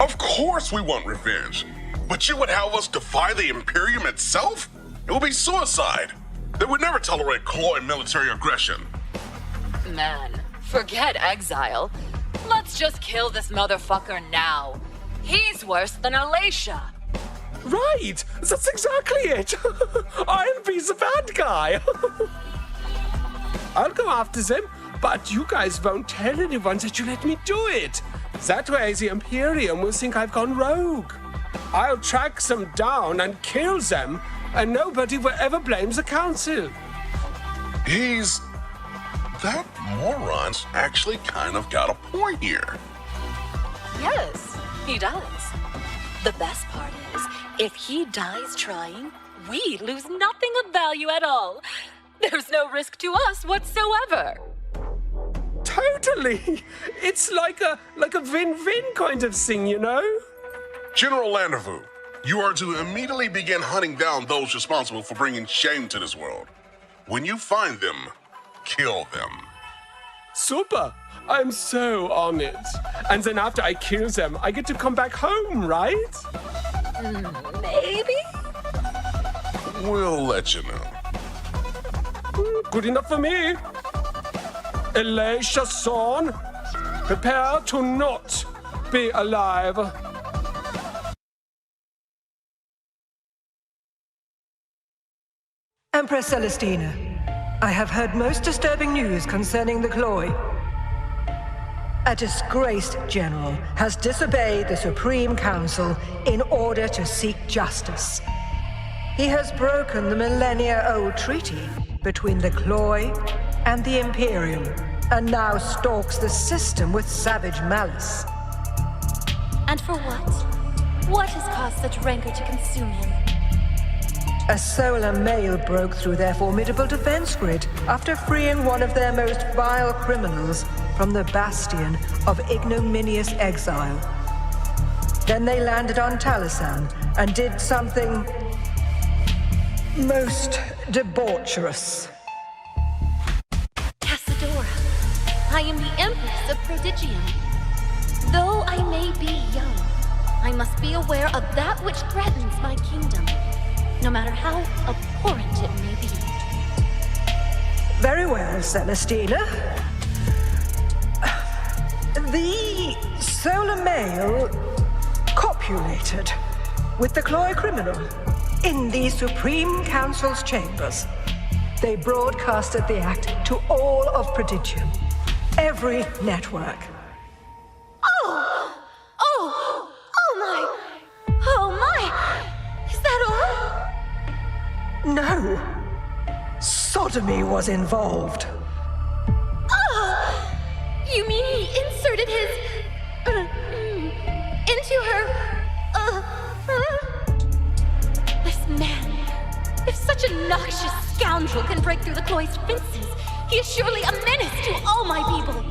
Of course we want revenge, but you would have us defy the Imperium itself? It would be suicide. They would never tolerate Cloy military aggression. Man, forget exile. Let's just kill this motherfucker now. He's worse than Alacia. Right, that's exactly it. I'll be the bad guy. I'll go after them, but you guys won't tell anyone that you let me do it. That way the Imperium will think I've gone rogue. I'll track them down and kill them, and nobody will ever blame the Council. That moron's actually kind of got a point here. Yes, he does. The best part is, if he dies trying, we lose nothing of value at all. There's no risk to us whatsoever. Totally. It's like a win-win kind of thing, you know? General Landrevu, you are to immediately begin hunting down those responsible for bringing shame to this world. When you find them, kill them. Super. I'm so on it. And then after I kill them, I get to come back home, right? Maybe? We'll let you know. Good enough for me. Alacia Son, prepare to not be alive. Empress Celestina, I have heard most disturbing news concerning the Cloy. A disgraced general has disobeyed the Supreme Council in order to seek justice. He has broken the millennia-old treaty between the Cloy and the Imperium, and now stalks the system with savage malice. And for what? What has caused such rancor to consume him? A solar male broke through their formidable defense grid after freeing one of their most vile criminals from the bastion of ignominious exile. Then they landed on Talisan and did something most debaucherous. Casadora, I am the Empress of Prodigium. Though I may be young, I must be aware of that which threatens my kingdom, no matter how abhorrent it may be. Very well, Celestina. The solar male copulated with the Cloy criminal in the Supreme Council's chambers. They broadcasted the act to all of Prodigium, every network. Oh my! Is that all? No. Sodomy was involved. You mean he inserted his... into her... This man... If such a noxious scoundrel can break through the Cloy's defenses, he is surely a menace to all my people.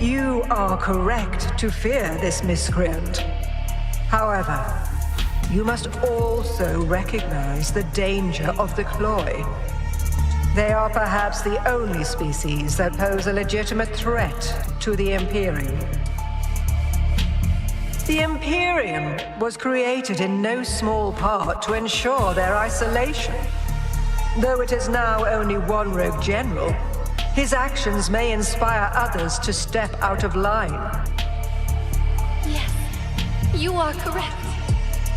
You are correct to fear this miscreant. However, you must also recognize the danger of the Cloy. They are perhaps the only species that pose a legitimate threat to the Imperium. The Imperium was created in no small part to ensure their isolation. Though it is now only one rogue general, his actions may inspire others to step out of line. Yes, you are correct.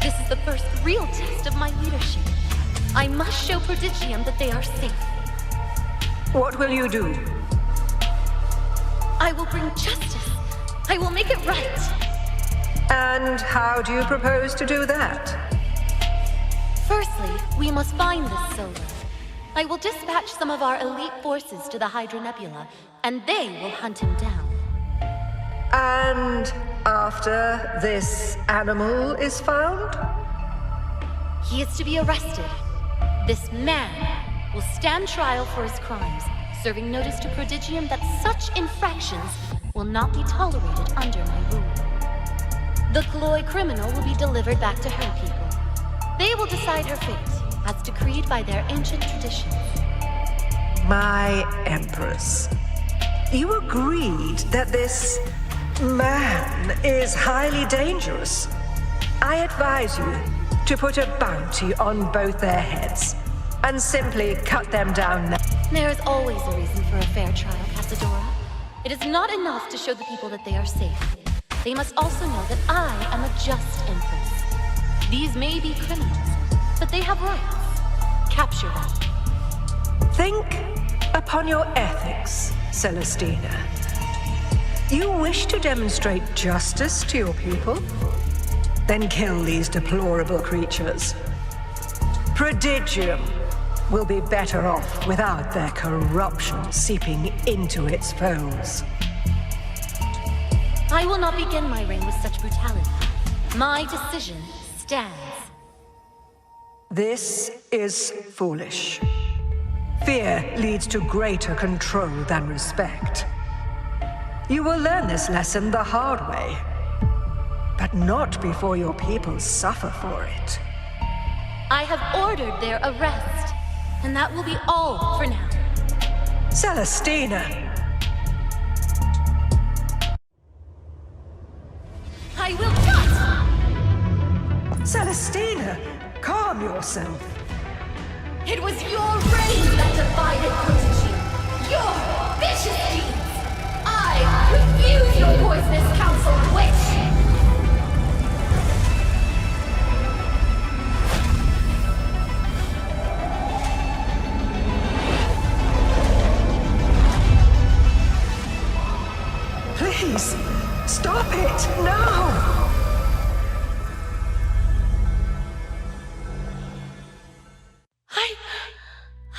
This is the first real test of my leadership. I must show Prodigium that they are safe. What will you do? I will bring justice. I will make it right. And how do you propose to do that? Firstly, we must find this Solo. I will dispatch some of our elite forces to the Hydra Nebula, and they will hunt him down. And after this animal is found? He is to be arrested. This man will stand trial for his crimes, serving notice to Prodigium that such infractions will not be tolerated under my rule. The Cloy criminal will be delivered back to her people. They will decide her fate, as decreed by their ancient traditions. My Empress, you agreed that this man is highly dangerous. I advise you to put a bounty on both their heads and simply cut them down now. There is always a reason for a fair trial, Casadora. It is not enough to show the people that they are safe. They must also know that I am a just Empress. These may be criminals, but they have rights. Capture them. Think upon your ethics, Celestina. You wish to demonstrate justice to your people? Then kill these deplorable creatures. Prodigium will be better off without their corruption seeping into its foes. I will not begin my reign with such brutality. My decision stands. This is foolish. Fear leads to greater control than respect. You will learn this lesson the hard way, but not before your people suffer for it. I have ordered their arrest, and that will be all for now. Celestina! I will not! Celestina, calm yourself. It was your reign that divided Prodigium. Your vicious deeds. I refuse your poisonous counsel, witch! Please, stop it, now!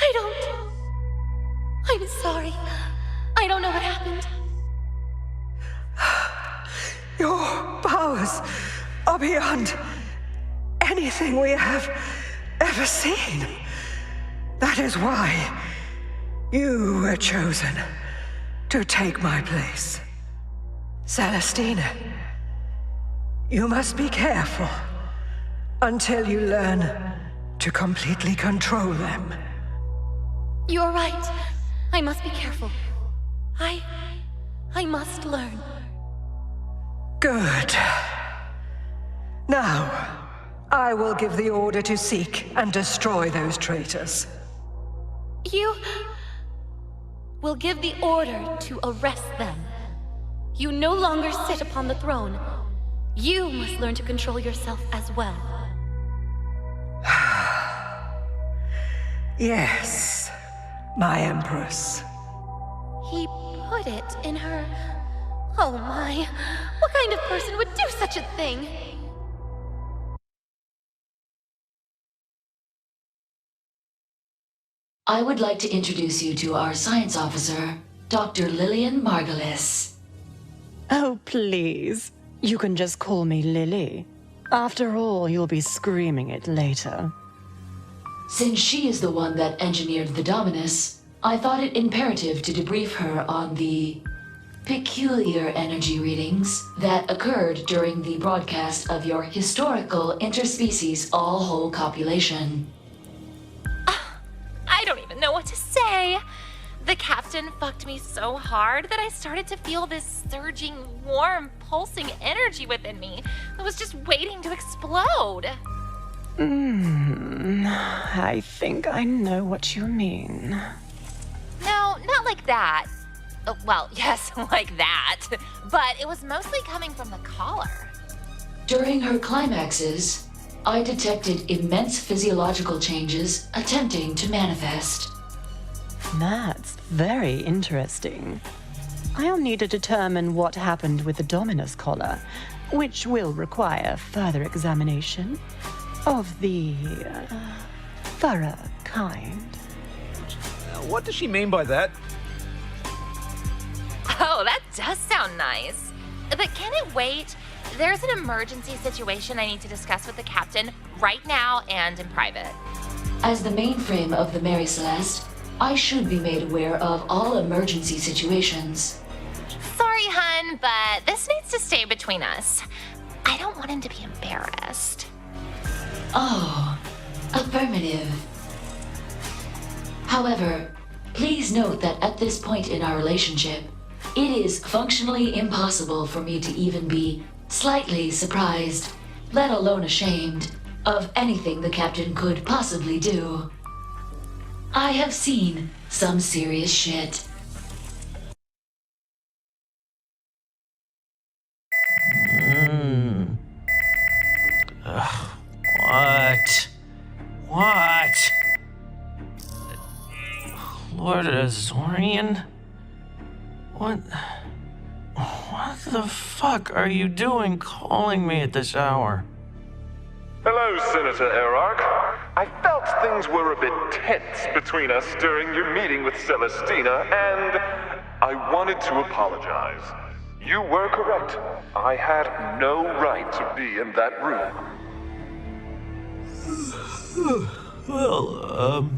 I don't... I'm sorry. I don't know what happened. Your powers are beyond anything we have ever seen. That is why you were chosen to take my place. Celestina, you must be careful until you learn to completely control them. You're right. I must be careful. I must learn. Good. Now, I will give the order to seek and destroy those traitors. You will give the order to arrest them. You no longer sit upon the throne. You must learn to control yourself as well. Yes, my Empress. He put it in her... Oh my, what kind of person would do such a thing? I would like to introduce you to our science officer, Dr. Lillian Margulis. Oh, please. You can just call me Lily. After all, you'll be screaming it later. Since she is the one that engineered the Dominus, I thought it imperative to debrief her on the peculiar energy readings that occurred during the broadcast of your historical interspecies all-whole copulation. I don't even know what to say. The captain fucked me so hard that I started to feel this surging, warm, pulsing energy within me that was just waiting to explode. I think I know what you mean. No, not like that. Well, yes, like that. But it was mostly coming from the collar. During her climaxes, I detected immense physiological changes attempting to manifest. That's very interesting. I'll need to determine what happened with the Dominus collar, which will require further examination of the thorough kind. What does she mean by that? Oh, that does sound nice. But can it wait? There's an emergency situation I need to discuss with the captain right now and in private. As the mainframe of the Mary Celeste, I should be made aware of all emergency situations. Sorry, hun, but this needs to stay between us. I don't want him to be embarrassed. Oh, affirmative. However, please note that at this point in our relationship, it is functionally impossible for me to even be slightly surprised, let alone ashamed, of anything the captain could possibly do. I have seen some serious shit. What? Lord Azorian? What the fuck are you doing calling me at this hour? Hello, Senator Erarch. I felt things were a bit tense between us during your meeting with Celestina, and I wanted to apologize. You were correct. I had no right to be in that room. Well,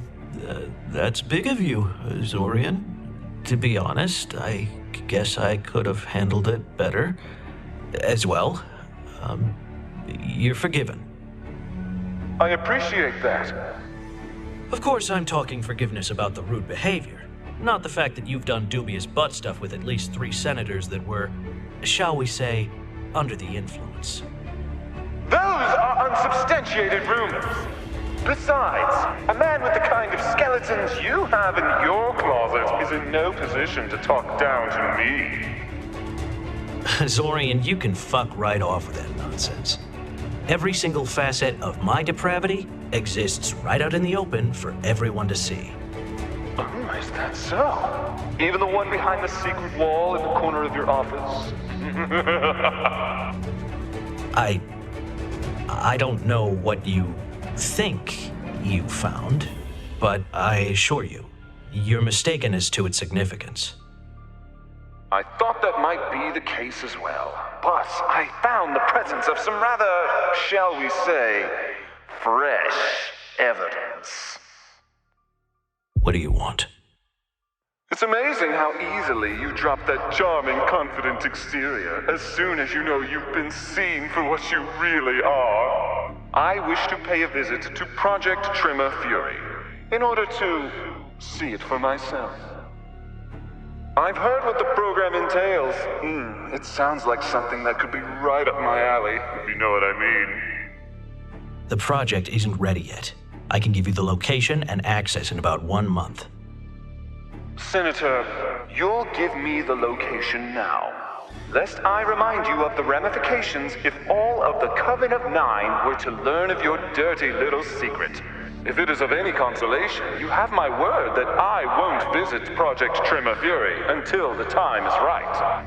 that's big of you, Azorian. To be honest, I guess I could have handled it better as well. You're forgiven. I appreciate that. Of course, I'm talking forgiveness about the rude behavior, not the fact that you've done dubious butt stuff with at least 3 senators that were, shall we say, under the influence. Those are unsubstantiated rumors. Besides, a man with the kind of skeletons you have in your closet is in no position to talk down to me. Zorian, you can fuck right off with that nonsense. Every single facet of my depravity exists right out in the open for everyone to see. Oh, is that so? Even the one behind the secret wall in the corner of your office? I don't know what you think you found, but I assure you, you're mistaken as to its significance. I thought that might be the case as well, but I found the presence of some rather, shall we say, fresh evidence. What do you want? It's amazing how easily you drop that charming, confident exterior as soon as you know you've been seen for what you really are. I wish to pay a visit to Project Trimmer Fury in order to see it for myself. I've heard what the program entails. It sounds like something that could be right up my alley, if you know what I mean. The project isn't ready yet. I can give you the location and access in about 1 month. Senator, you'll give me the location now, lest I remind you of the ramifications if all of the Coven of Nine were to learn of your dirty little secret. If it is of any consolation, you have my word that I won't visit Project Trimmer Fury until the time is right.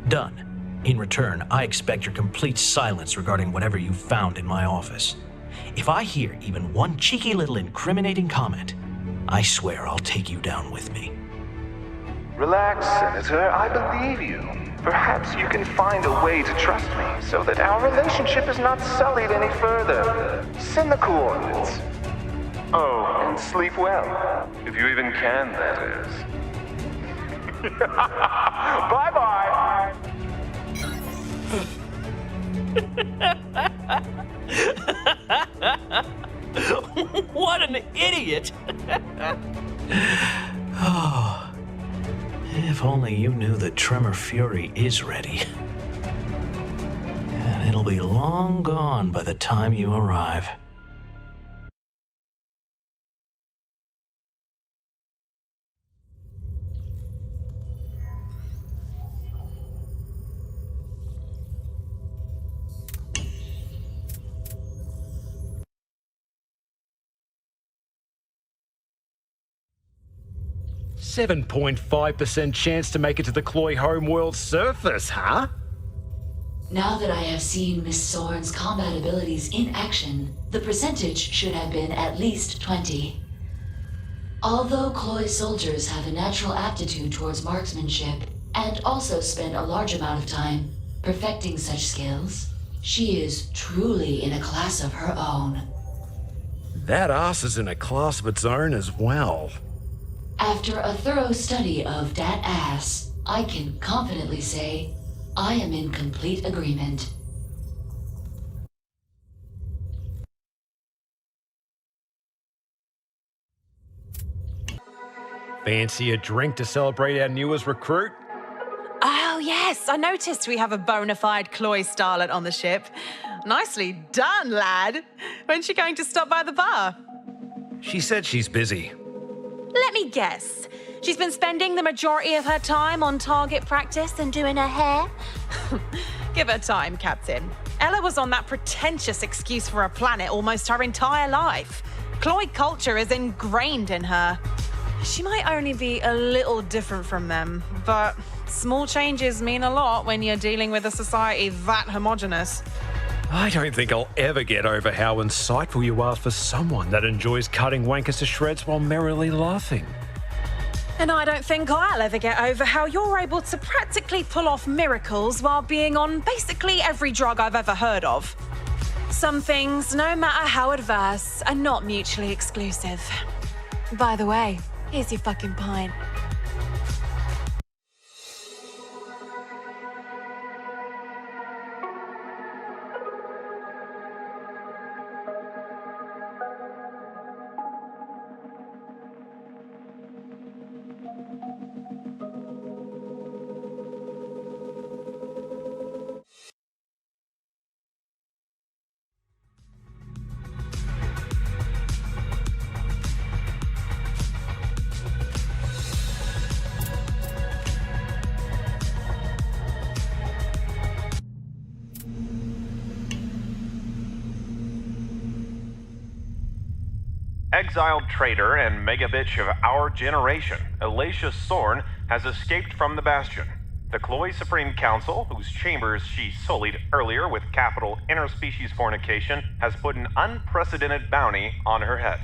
Done. In return, I expect your complete silence regarding whatever you found in my office. If I hear even one cheeky little incriminating comment, I swear I'll take you down with me. Relax, Senator. I believe you. Perhaps you can find a way to trust me so that our relationship is not sullied any further. Send the coordinates. Oh, and sleep well. If you even can, that is. Bye-bye! What an idiot! Oh, if only you knew that Tremor Fury is ready. And it'll be long gone by the time you arrive. %7.5% chance to make it to the Cloy homeworld surface, huh? Now that I have seen Miss Sorn's combat abilities in action, the percentage should have been at least 20. Although Cloy soldiers have a natural aptitude towards marksmanship, and also spend a large amount of time perfecting such skills, she is truly in a class of her own. That ass is in a class of its own as well. After a thorough study of that ass, I can confidently say I am in complete agreement. Fancy a drink to celebrate our newest recruit? Oh, yes, I noticed we have a bona fide Cloy starlet on the ship. Nicely done, lad. When's she going to stop by the bar? She said she's busy. Let me guess. She's been spending the majority of her time on target practice and doing her hair? Give her time, Captain. Ella was on that pretentious excuse for a planet almost her entire life. Cloy culture is ingrained in her. She might only be a little different from them, but small changes mean a lot when you're dealing with a society that homogenous. I don't think I'll ever get over how insightful you are for someone that enjoys cutting wankers to shreds while merrily laughing. And I don't think I'll ever get over how you're able to practically pull off miracles while being on basically every drug I've ever heard of. Some things, no matter how adverse, are not mutually exclusive. By the way, here's your fucking pint. Exiled traitor and megabitch of our generation, Alacia Sorn, has escaped from the Bastion. The Cloy Supreme Council, whose chambers she sullied earlier with capital interspecies fornication, has put an unprecedented bounty on her head.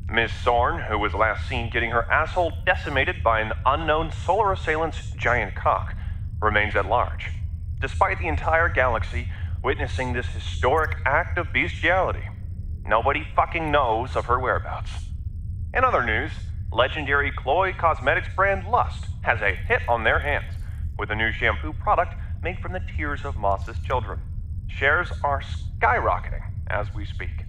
Miss Sorn, who was last seen getting her asshole decimated by an unknown solar assailant's giant cock, remains at large, despite the entire galaxy witnessing this historic act of bestiality. Nobody fucking knows of her whereabouts. In other news, legendary Cloy Cosmetics brand Lust has a hit on their hands with a new shampoo product made from the tears of Moss's children. Shares are skyrocketing as we speak.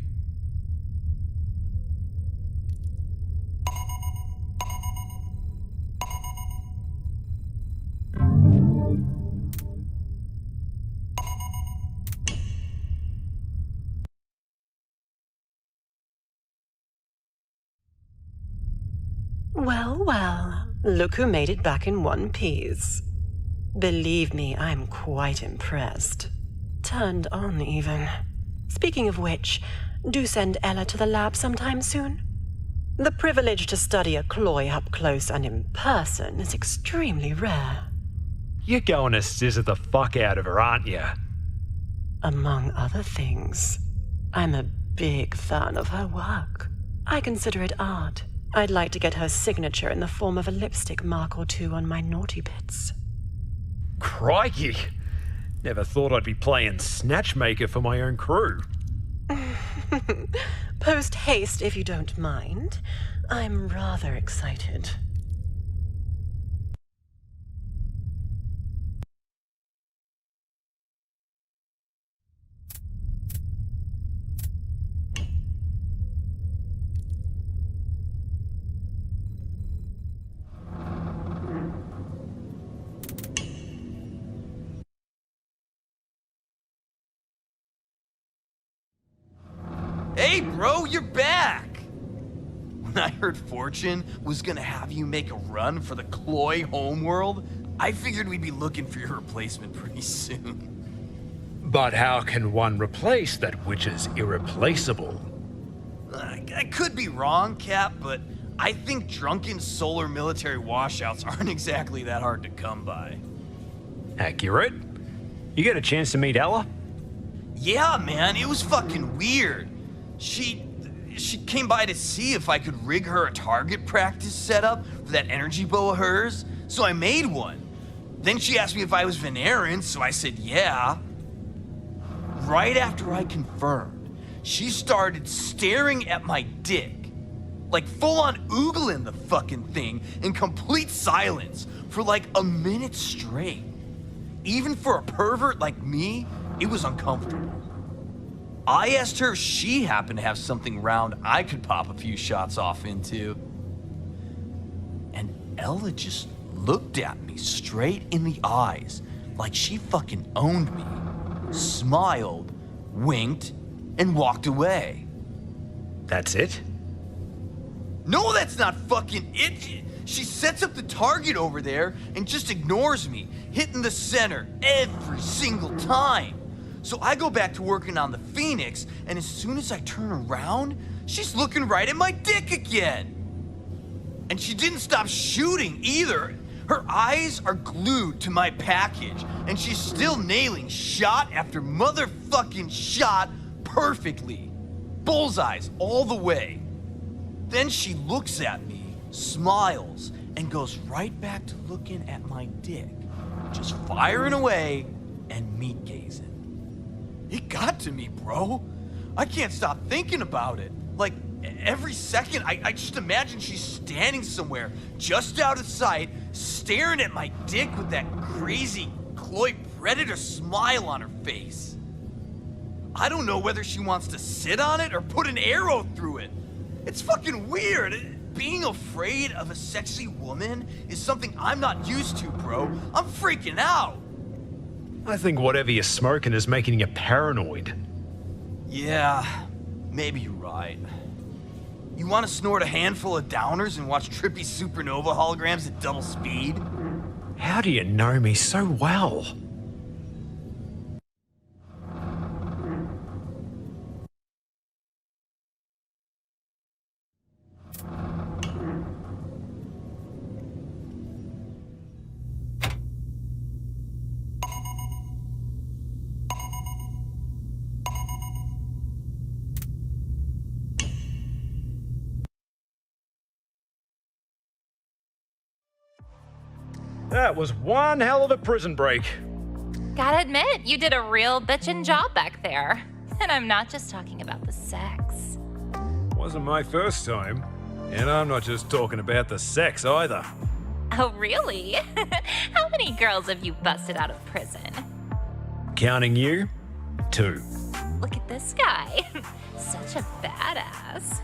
Well, well, look who made it back in one piece. Believe me, I'm quite impressed. Turned on, even. Speaking of which, do send Ella to the lab sometime soon. The privilege to study a Cloy up close and in person is extremely rare. You're going to scissor the fuck out of her, aren't you? Among other things, I'm a big fan of her work. I consider it art. I'd like to get her signature in the form of a lipstick mark or two on my naughty bits. Crikey! Never thought I'd be playing Snatchmaker for my own crew. Post haste, if you don't mind. I'm rather excited. Hey, bro, you're back! When I heard Fortune was gonna have you make a run for the Cloy homeworld, I figured we'd be looking for your replacement pretty soon. But how can one replace that which is irreplaceable? I could be wrong, Cap, but I think drunken solar military washouts aren't exactly that hard to come by. Accurate. You get a chance to meet Ella? Yeah, man, it was fucking weird. She came by to see if I could rig her a target practice setup for that energy bow of hers, so I made one. Then she asked me if I was Veneran, so I said yeah. Right after I confirmed, she started staring at my dick. Like full-on oogling the fucking thing in complete silence for like a minute straight. Even for a pervert like me, it was uncomfortable. I asked her if she happened to have something round I could pop a few shots off into. And Ella just looked at me straight in the eyes like she fucking owned me, smiled, winked, and walked away. That's it? No, that's not fucking it. She sets up the target over there and just ignores me, hitting the center every single time. So I go back to working on the Phoenix, and as soon as I turn around, she's looking right at my dick again. And she didn't stop shooting either. Her eyes are glued to my package, and she's still nailing shot after motherfucking shot perfectly. Bullseyes all the way. Then she looks at me, smiles, and goes right back to looking at my dick, just firing away and meat gazing. It got to me, bro. I can't stop thinking about it. Like, every second, I just imagine she's standing somewhere, just out of sight, staring at my dick with that crazy Cloy predator smile on her face. I don't know whether she wants to sit on it or put an arrow through it. It's fucking weird. Being afraid of a sexy woman is something I'm not used to, bro. I'm freaking out. I think whatever you're smoking is making you paranoid. Yeah, maybe you're right. You want to snort a handful of downers and watch trippy supernova holograms at double speed? How do you know me so well? That was one hell of a prison break. Gotta admit, you did a real bitchin' job back there. And I'm not just talking about the sex. Wasn't my first time. And I'm not just talking about the sex either. Oh, really? How many girls have you busted out of prison? Counting you, 2. Look at this guy. Such a badass.